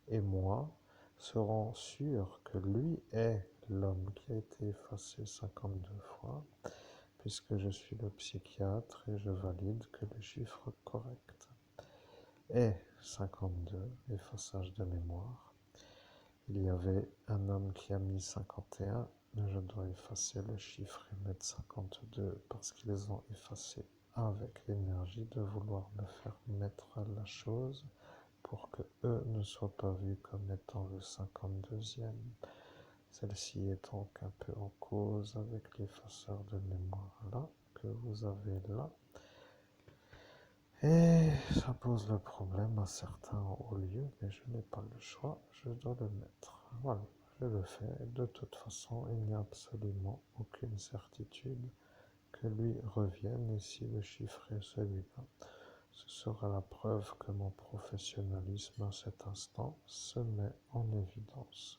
Speaker 1: et moi serons sûrs que lui est l'homme qui a été effacé 52 fois, puisque je suis le psychiatre et je valide que le chiffre correct est 52, effaçage de mémoire. Il y avait un homme qui a mis 51, mais je dois effacer le chiffre et mettre 52 parce qu'ils ont effacé avec l'énergie de vouloir me faire mettre la chose pour que eux ne soient pas vus comme étant le 52e. Celle-ci est donc un peu en cause avec l'effaceur de mémoire là, que vous avez là. Et ça pose le problème à certains en haut lieu, mais je n'ai pas le choix, je dois le mettre. Voilà, je le fais. De toute façon, il n'y a absolument aucune certitude que lui revienne, et si le chiffre est celui-là, ce sera la preuve que mon professionnalisme à cet instant se met en évidence.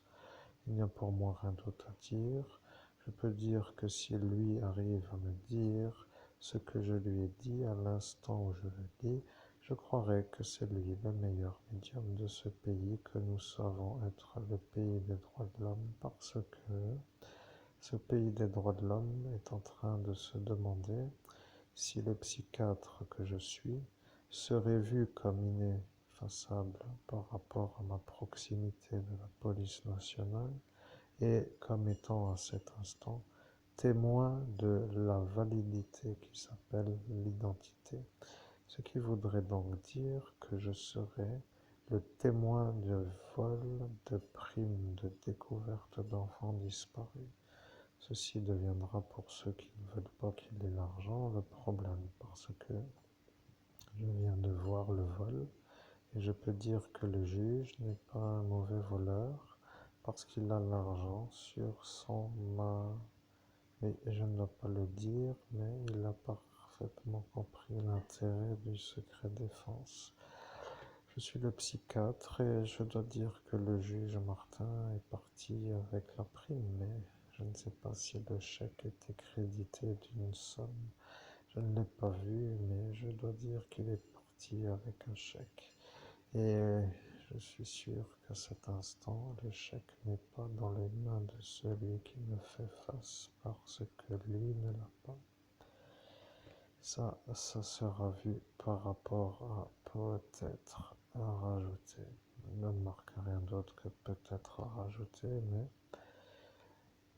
Speaker 1: Il n'y a pour moi rien d'autre à dire. Je peux dire que si lui arrive à me dire ce que je lui ai dit à l'instant où je le dis, je croirais que c'est lui le meilleur médium de ce pays, que nous savons être le pays des droits de l'homme, parce que ce pays des droits de l'homme est en train de se demander si le psychiatre que je suis serait vu comme ineffaçable par rapport à ma proximité de la police nationale et comme étant à cet instant témoin de la validité qui s'appelle l'identité. Ce qui voudrait donc dire que je serais le témoin de vol, de primes, de découverte d'enfants disparus. Ceci deviendra pour ceux qui ne veulent pas qu'il ait l'argent le problème, parce que je viens de voir le vol et je peux dire que le juge n'est pas un mauvais voleur parce qu'il a l'argent sur son main. Mais je ne dois pas le dire, mais il a parfaitement compris l'intérêt du secret défense. Je suis le psychiatre et je dois dire que le juge Martin est parti avec la prime, mais je ne sais pas si le chèque était crédité d'une somme. Je ne l'ai pas vu, mais je dois dire qu'il est parti avec un chèque. Et je suis sûr qu'à cet instant, le chèque n'est pas dans les mains de celui qui me fait face, parce que lui ne l'a pas. Ça sera vu par rapport à peut-être à rajouter. ne me marque rien d'autre que peut-être à rajouter, mais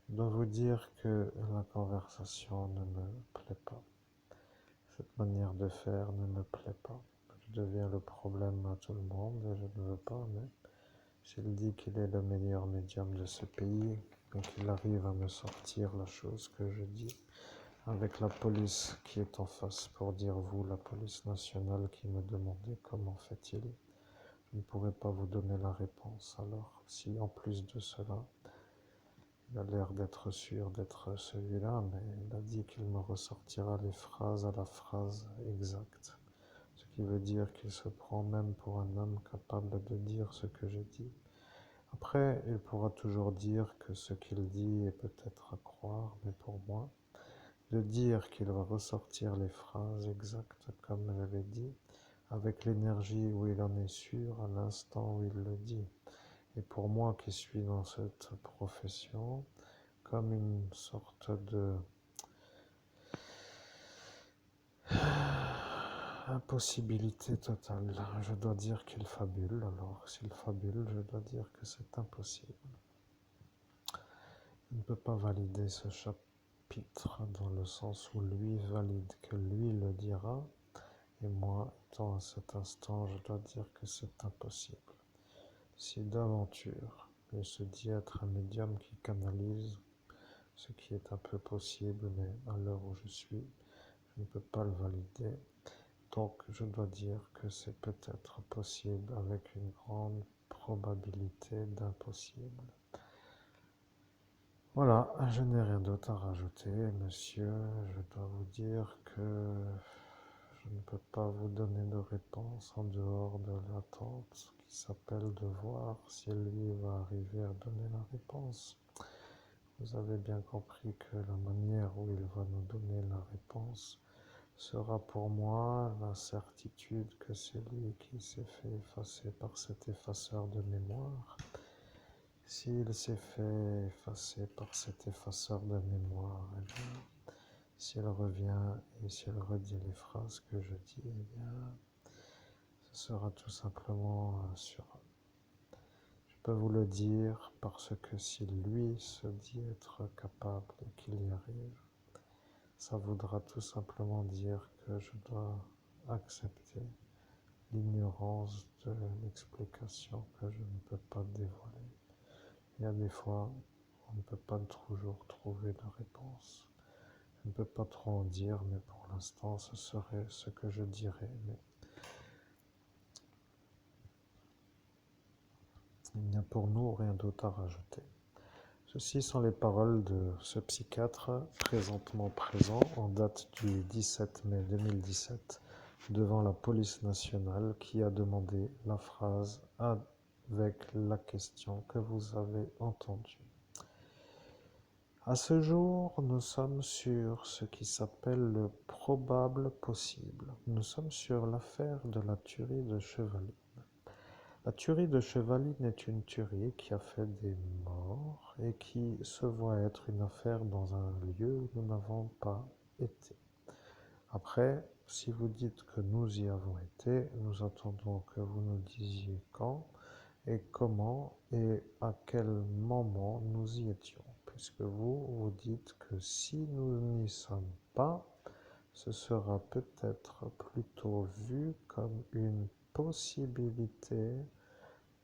Speaker 1: je dois vous dire que la conversation ne me plaît pas. Cette manière de faire ne me plaît pas. Je deviens le problème à tout le monde et je ne veux pas, mais s'il dit qu'il est le meilleur médium de ce pays et qu'il arrive à me sortir la chose que je dis, avec la police qui est en face, pour dire vous, la police nationale qui me demandait comment fait-il, je ne pourrais pas vous donner la réponse. Alors, si en plus de cela, il a l'air d'être sûr d'être celui-là, mais il a dit qu'il me ressortira les phrases à la phrase exacte. Ce qui veut dire qu'il se prend même pour un homme capable de dire ce que je dis. Après, il pourra toujours dire que ce qu'il dit est peut-être à croire, mais pour moi, de dire qu'il va ressortir les phrases exactes comme je l'ai dit, avec l'énergie où il en est sûr à l'instant où il le dit. Et pour moi qui suis dans cette profession, comme une sorte de impossibilité totale. Je dois dire qu'il fabule, alors s'il fabule, je dois dire que c'est impossible. Je ne peux pas valider ce chapitre dans le sens où lui valide que lui le dira, et moi, étant à cet instant, je dois dire que c'est impossible. Si d'aventure il se dit être un médium qui canalise, ce qui est un peu possible, mais à l'heure où je suis, je ne peux pas le valider. Donc je dois dire que c'est peut-être possible avec une grande probabilité d'impossible. Voilà, je n'ai rien d'autre à rajouter, monsieur. Je dois vous dire que je ne peux pas vous donner de réponse en dehors de l'attente qui s'appelle de voir si lui va arriver à donner la réponse. Vous avez bien compris que la manière où il va nous donner la réponse sera pour moi la certitude que c'est lui qui s'est fait effacer par cet effaceur de mémoire. S'il s'est fait effacer par cet effaceur de mémoire, eh bien, s'il revient et s'il redit les phrases que je dis, eh bien, ce sera tout simplement sur. Je peux vous le dire parce que si lui se dit être capable et qu'il y arrive, ça voudra tout simplement dire que je dois accepter l'ignorance de l'explication que je ne peux pas dévoiler. Il y a des fois, on ne peut pas toujours trouver la réponse. Je ne peux pas trop en dire, mais pour l'instant, ce serait ce que je dirais. Mais il n'y a pour nous rien d'autre à rajouter. Ceci sont les paroles de ce psychiatre présentement présent en date du 17 mai 2017 devant la police nationale qui a demandé la phrase avec la question que vous avez entendue. À ce jour, nous sommes sur ce qui s'appelle le probable possible. Nous sommes sur l'affaire de la tuerie de Chevaline. La tuerie de Chevaline est une tuerie qui a fait des morts et qui se voit être une affaire dans un lieu où nous n'avons pas été. Après, si vous dites que nous y avons été, nous attendons que vous nous disiez quand et comment et à quel moment nous y étions. Puisque vous dites que si nous n'y sommes pas, ce sera peut-être plutôt vu comme une possibilité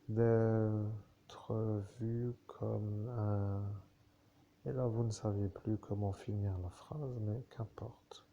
Speaker 1: d'être vu comme un... Et là, vous ne savez plus comment finir la phrase, mais qu'importe.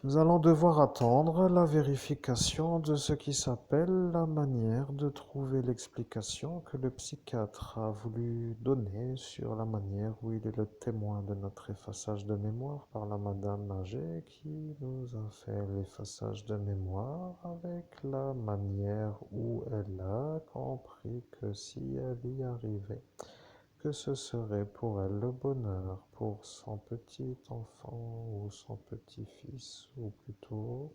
Speaker 1: Nous allons devoir attendre la vérification de ce qui s'appelle la manière de trouver l'explication que le psychiatre a voulu donner sur la manière où il est le témoin de notre effaçage de mémoire par la madame âgée qui nous a fait l'effaçage de mémoire avec la manière où elle a compris que si elle y arrivait, que ce serait pour elle le bonheur, pour son petit enfant ou son petit-fils, ou plutôt,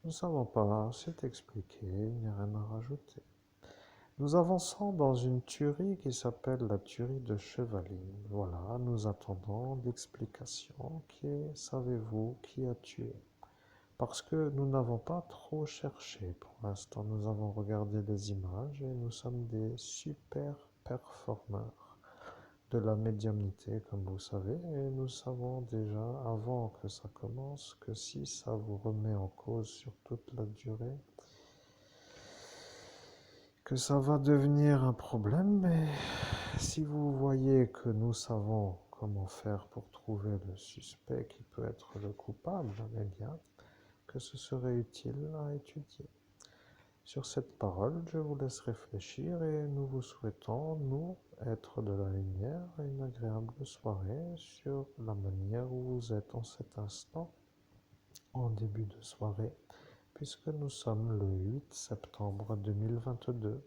Speaker 1: nous ne savons pas, c'est expliqué, il n'y a rien à rajouter. Nous avançons dans une tuerie qui s'appelle la tuerie de Chevaline. Voilà, nous attendons l'explication qui est, savez-vous, qui a tué? Parce que nous n'avons pas trop cherché pour l'instant. Nous avons regardé les images et nous sommes des super performeurs de la médiumnité, comme vous savez, et nous savons déjà, avant que ça commence, que si ça vous remet en cause sur toute la durée, que ça va devenir un problème, mais si vous voyez que nous savons comment faire pour trouver le suspect qui peut être le coupable, eh bien, que ce serait utile à étudier. Sur cette parole, je vous laisse réfléchir et nous vous souhaitons, nous, être de la lumière, une agréable soirée sur la manière où vous êtes en cet instant, en début de soirée, puisque nous sommes le 8 septembre 2022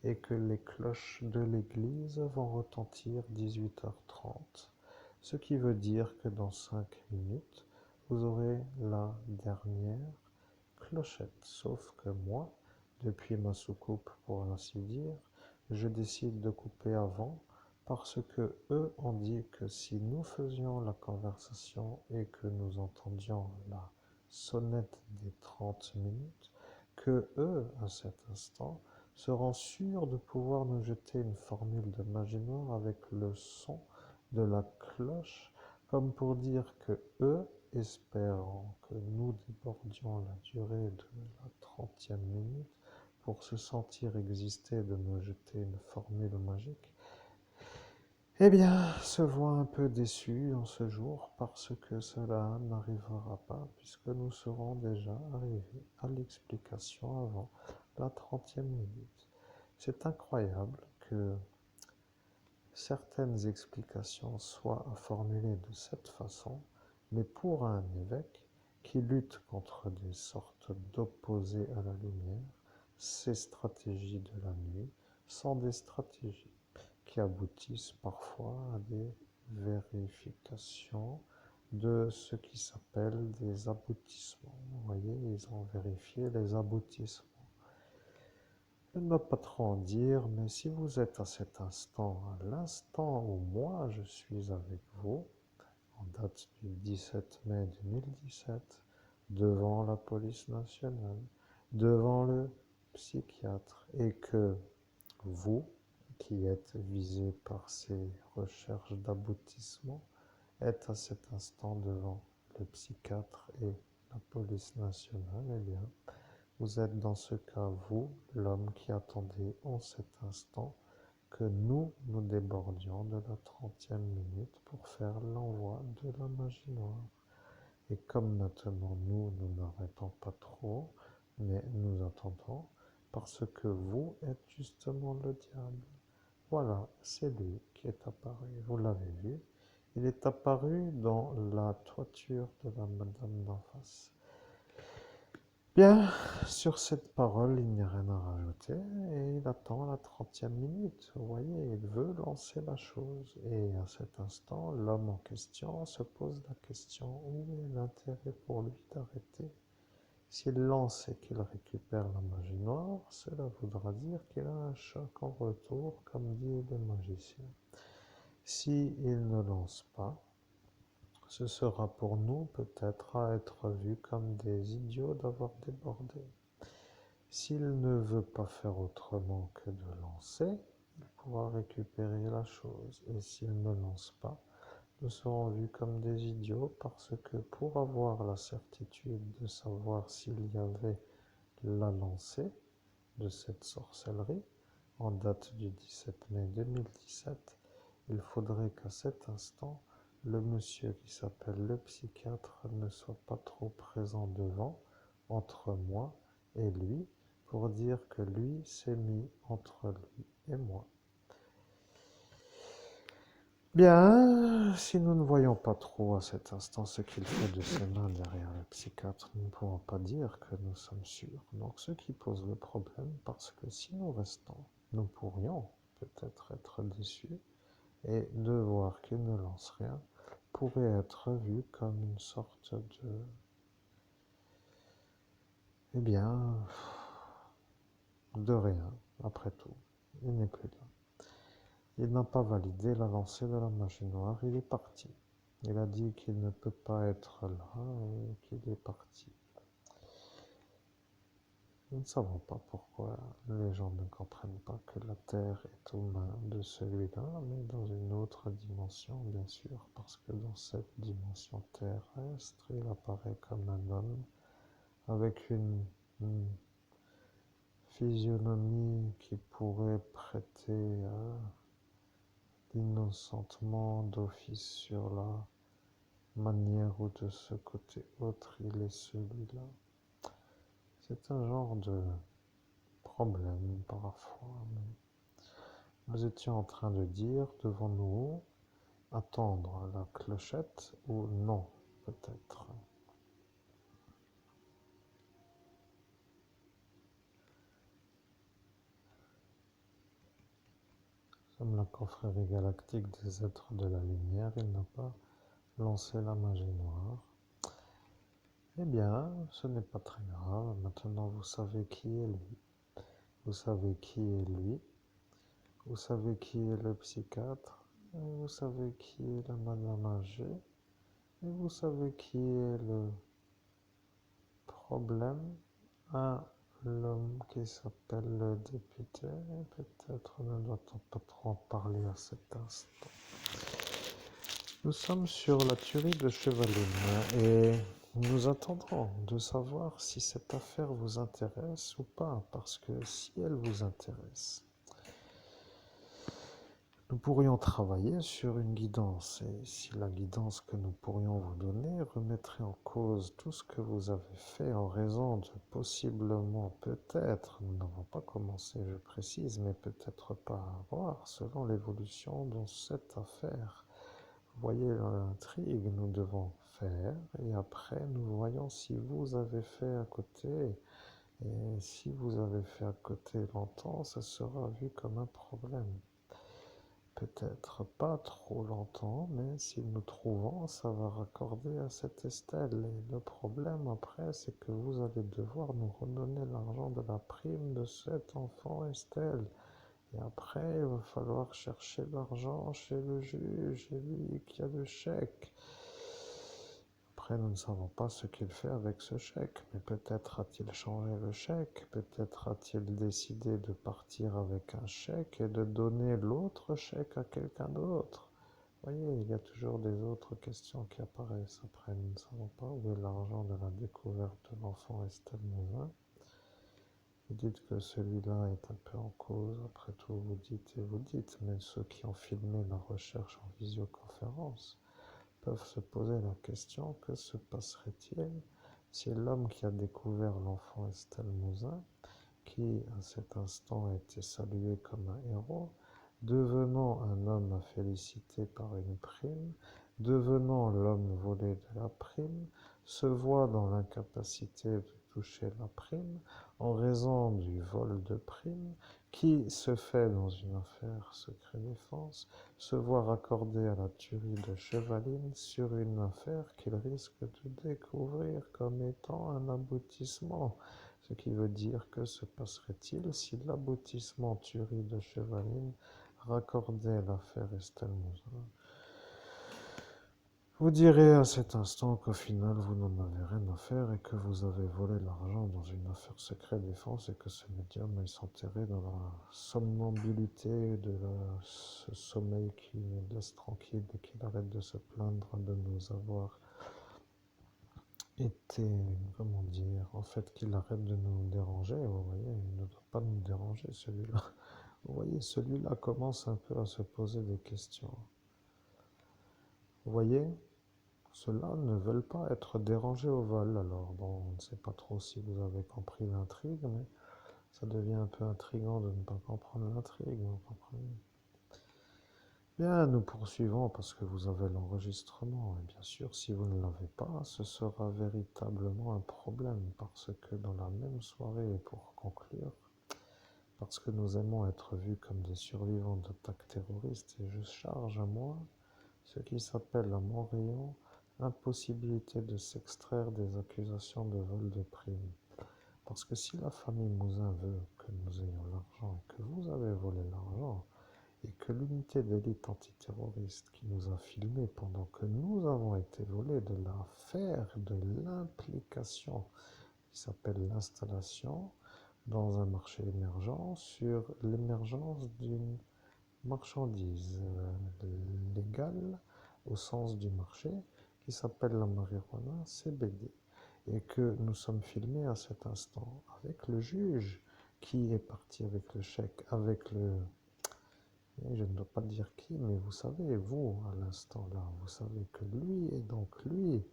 Speaker 1: et que les cloches de l'église vont retentir 18h30, ce qui veut dire que dans 5 minutes, vous aurez la dernière clochette, sauf que moi, depuis ma soucoupe pour ainsi dire, je décide de couper avant parce que eux ont dit que si nous faisions la conversation et que nous entendions la sonnette des 30 minutes, que eux, à cet instant, seront sûrs de pouvoir nous jeter une formule de magie noire avec le son de la cloche, comme pour dire que eux, espérant que nous débordions la durée de la 30e minute pour se sentir exister de nous jeter une formule magique, eh bien, se voit un peu déçu en ce jour parce que cela n'arrivera pas puisque nous serons déjà arrivés à l'explication avant la 30e minute. C'est incroyable que certaines explications soient à formuler de cette façon, mais pour un évêque qui lutte contre des sortes d'opposés à la lumière, ces stratégies de la nuit sont des stratégies qui aboutissent parfois à des vérifications de ce qui s'appelle des aboutissements. Vous voyez, ils ont vérifié les aboutissements. Je ne dois pas trop en dire, mais si vous êtes à cet instant, à l'instant où moi je suis avec vous, en date du 17 mai 2017, devant la police nationale, devant le psychiatre, et que vous, qui êtes visé par ces recherches d'aboutissement, êtes à cet instant devant le psychiatre et la police nationale, eh bien, vous êtes dans ce cas, vous, l'homme qui attendait en cet instant que nous débordions de la 30e minute pour faire l'envoi de la magie noire. Et comme maintenant nous n'arrêtons pas trop, mais nous attendons, parce que vous êtes justement le diable. Voilà, c'est lui qui est apparu, vous l'avez vu. Il est apparu dans la toiture de la madame d'en face. Bien, sur cette parole, il n'y a rien à rajouter et il attend la 30e minute. Vous voyez, il veut lancer la chose. Et à cet instant, l'homme en question se pose la question, où est l'intérêt pour lui d'arrêter? S'il lance et qu'il récupère la magie noire, cela voudra dire qu'il a un choc en retour, comme dit le magicien. S'il ne lance pas, ce sera pour nous peut-être à être vus comme des idiots d'avoir débordé. S'il ne veut pas faire autrement que de lancer, il pourra récupérer la chose. Et s'il ne lance pas, nous serons vus comme des idiots parce que pour avoir la certitude de savoir s'il y avait la lancée de cette sorcellerie, en date du 17 mai 2017, il faudrait qu'à cet instant, le monsieur qui s'appelle le psychiatre ne soit pas trop présent devant, entre moi et lui, pour dire que lui s'est mis entre lui et moi. Bien, si nous ne voyons pas trop à cet instant ce qu'il fait de ses mains derrière le psychiatre, nous ne pouvons pas dire que nous sommes sûrs. Donc ce qui pose le problème, parce que si nous restons, nous pourrions peut-être être déçus et de voir qu'il ne lance rien pourrait être vu comme une sorte de... Eh bien, de rien, après tout. Il n'est plus là. Il n'a pas validé la lancée de la magie noire, il est parti. Il a dit qu'il ne peut pas être là et qu'il est parti. Nous ne savons pas pourquoi les gens ne comprennent pas que la Terre est aux mains de celui-là, mais dans une autre dimension, bien sûr, parce que dans cette dimension terrestre, il apparaît comme un homme avec une physionomie qui pourrait prêter innocentement d'office sur la manière où de ce côté autre il est celui-là. C'est un genre de problème parfois. Nous étions en train de dire, devons-nous attendre la clochette ou non, peut-être. Nous sommes la confrérie galactique des êtres de la lumière, il n'a pas lancé la magie noire. Eh bien, ce n'est pas très grave, maintenant vous savez qui est lui, vous savez qui est lui, vous savez qui est le psychiatre, et vous savez qui est la madame âgée, et vous savez qui est le problème, l'homme qui s'appelle le député, et peut-être ne doit-on pas trop en parler à cet instant. Nous sommes sur la tuerie de Chevaline et nous attendrons de savoir si cette affaire vous intéresse ou pas, parce que si elle vous intéresse, nous pourrions travailler sur une guidance, et si la guidance que nous pourrions vous donner remettrait en cause tout ce que vous avez fait en raison de possiblement, peut-être, nous n'avons pas commencé, je précise, mais peut-être pas avoir, selon l'évolution de cette affaire. Vous voyez l'intrigue, nous devons faire, et après nous voyons si vous avez fait à côté, et si vous avez fait à côté longtemps, ça sera vu comme un problème. Peut-être pas trop longtemps, mais si nous trouvons, ça va raccorder à cette Estelle. Et le problème après, c'est que vous allez devoir nous redonner l'argent de la prime de cet enfant Estelle. Et après, il va falloir chercher l'argent chez le juge, et lui qui a le chèque. Après, nous ne savons pas ce qu'il fait avec ce chèque, mais peut-être a-t-il changé le chèque, peut-être a-t-il décidé de partir avec un chèque et de donner l'autre chèque à quelqu'un d'autre. Vous voyez, il y a toujours des autres questions qui apparaissent. Après, nous ne savons pas où est l'argent de la découverte de l'enfant Estelle Mouzin. Vous dites que celui-là est un peu en cause, après tout vous dites et vous dites, mais ceux qui ont filmé la recherche en visioconférence peuvent se poser la question, que se passerait-il si l'homme qui a découvert l'enfant Estelle Mouzin, qui à cet instant a été salué comme un héros, devenant un homme à féliciter par une prime, devenant l'homme volé de la prime, se voit dans l'incapacité de toucher la prime en raison du vol de prime qui se fait dans une affaire secret défense, se voit raccordé à la tuerie de Chevaline sur une affaire qu'il risque de découvrir comme étant un aboutissement. Ce qui veut dire que se passerait-il si l'aboutissement tuerie de Chevaline raccordait l'affaire Estelle Mouzin? Vous direz à cet instant qu'au final vous n'en avez rien à faire et que vous avez volé l'argent dans une affaire secret défense et que ce médium est enterré dans la somnambulité de ce sommeil qui nous laisse tranquille et qu'il arrête de se plaindre de nous avoir été, comment dire, en fait qu'il arrête de nous déranger. Vous voyez, il ne doit pas nous déranger celui-là. Vous voyez, celui-là commence un peu à se poser des questions. Vous voyez, ceux-là ne veulent pas être dérangés au vol. Alors bon, on ne sait pas trop si vous avez compris l'intrigue, mais ça devient un peu intriguant de ne pas comprendre l'intrigue, vous comprenez? Bien, nous poursuivons parce que vous avez l'enregistrement. Et bien sûr, si vous ne l'avez pas, ce sera véritablement un problème parce que dans la même soirée, et pour conclure, parce que nous aimons être vus comme des survivants d'attaques terroristes, et je charge à moi ce qui s'appelle à mon rayon l'impossibilité de s'extraire des accusations de vol de primes. Parce que si la famille Mouzin veut que nous ayons l'argent et que vous avez volé l'argent, et que l'unité d'élite antiterroriste qui nous a filmés pendant que nous avons été volés de l'affaire de l'implication qui s'appelle l'installation, dans un marché émergent sur l'émergence d'une marchandise légale au sens du marché qui s'appelle la marijuana CBD et que nous sommes filmés à cet instant avec le juge qui est parti avec le chèque, avec le... Je ne dois pas dire qui, mais vous savez, vous, à l'instant là, vous savez que lui est donc lui.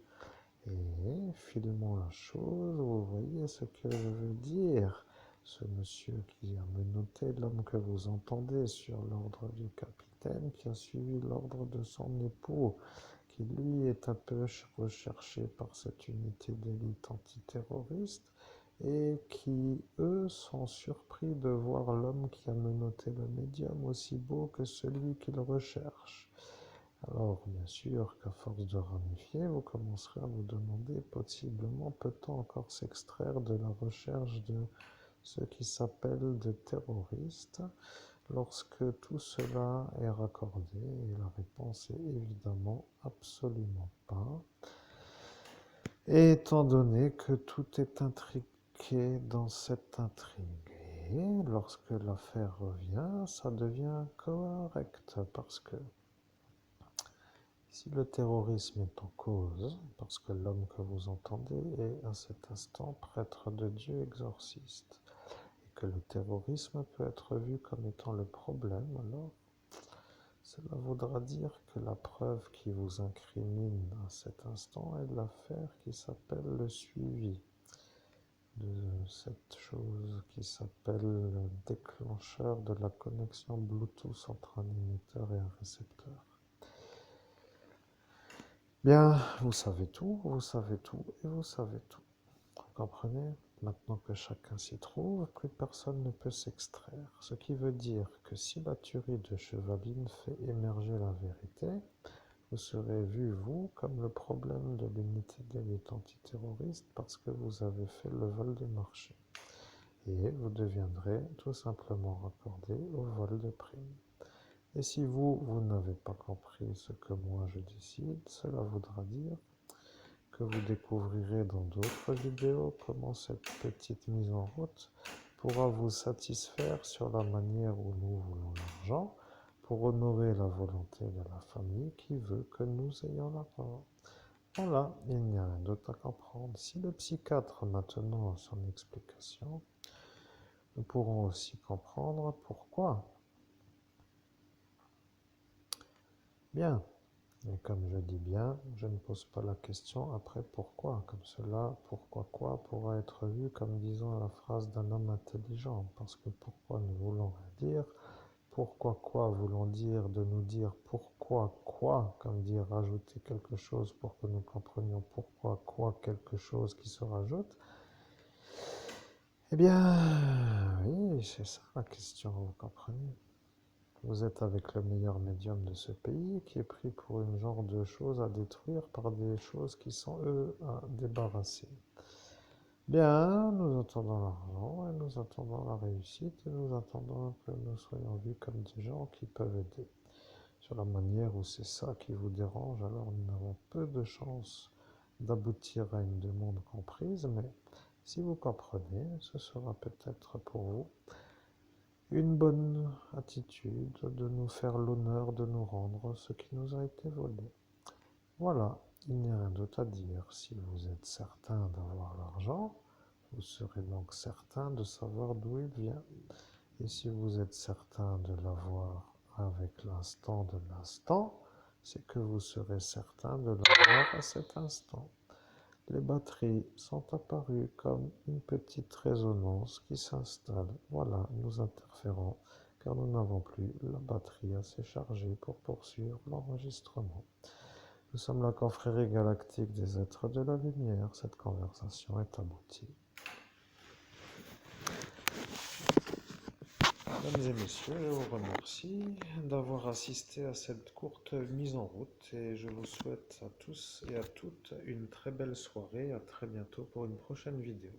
Speaker 1: Et filmons la chose, vous voyez ce que je veux dire. Ce monsieur qui a menotté l'homme que vous entendez sur l'ordre du capitaine, qui a suivi l'ordre de son époux, qui lui est un peu recherché par cette unité d'élite antiterroriste, et qui, eux, sont surpris de voir l'homme qui a menotté le médium aussi beau que celui qu'ils recherchent. Alors, bien sûr qu'à force de ramifier, vous commencerez à vous demander possiblement peut-on encore s'extraire de la recherche de ce qui s'appelle des terroristes lorsque tout cela est raccordé. Et la réponse est évidemment absolument pas. Et étant donné que tout est intriqué dans cette intrigue, et lorsque l'affaire revient, ça devient correct parce que si le terrorisme est en cause, parce que l'homme que vous entendez est à cet instant prêtre de Dieu exorciste, et que le terrorisme peut être vu comme étant le problème, alors cela voudra dire que la preuve qui vous incrimine à cet instant est l'affaire qui s'appelle le suivi de cette chose qui s'appelle le déclencheur de la connexion Bluetooth entre un émetteur et un récepteur. Bien, vous savez tout et vous savez tout. Vous comprenez? Maintenant que chacun s'y trouve, plus personne ne peut s'extraire. Ce qui veut dire que si la tuerie de Chevaline fait émerger la vérité, vous serez vu, vous, comme le problème de l'unité d'élite antiterroriste parce que vous avez fait le vol des marchés. Et vous deviendrez tout simplement raccordé au vol de primes. Et si vous n'avez pas compris ce que moi je décide, cela voudra dire que vous découvrirez dans d'autres vidéos comment cette petite mise en route pourra vous satisfaire sur la manière où nous voulons l'argent pour honorer la volonté de la famille qui veut que nous ayons l'argent. Voilà, il n'y a rien d'autre à comprendre. Si le psychiatre maintenant a son explication, nous pourrons aussi comprendre pourquoi. Bien. Et comme je dis bien, je ne pose pas la question après pourquoi. Comme cela, pourquoi quoi pourra être vu comme disant la phrase d'un homme intelligent. Parce que pourquoi nous voulons rien dire. Pourquoi quoi voulons dire de nous dire pourquoi quoi, comme dire rajouter quelque chose pour que nous comprenions pourquoi quoi quelque chose qui se rajoute. Eh bien, oui, c'est ça la question, vous comprenez. Vous êtes avec le meilleur médium de ce pays qui est pris pour une genre de choses à détruire par des choses qui sont eux à débarrasser. Bien, nous attendons l'argent et nous attendons la réussite et nous attendons que nous soyons vus comme des gens qui peuvent aider. Sur la manière où c'est ça qui vous dérange, alors nous avons peu de chances d'aboutir à une demande comprise, mais si vous comprenez, ce sera peut-être pour vous une bonne attitude de nous faire l'honneur de nous rendre ce qui nous a été volé. Voilà, il n'y a rien d'autre à dire. Si vous êtes certain d'avoir l'argent, vous serez donc certain de savoir d'où il vient. Et si vous êtes certain de l'avoir avec l'instant de l'instant, c'est que vous serez certain de l'avoir à cet instant. Les batteries sont apparues comme une petite résonance qui s'installe. Voilà, nous interférons car nous n'avons plus la batterie assez chargée pour poursuivre l'enregistrement. Nous sommes la confrérie galactique des êtres de la lumière. Cette conversation est aboutie. Mesdames et messieurs, je vous remercie d'avoir assisté à cette courte mise en route et je vous souhaite à tous et à toutes une très belle soirée. À très bientôt pour une prochaine vidéo.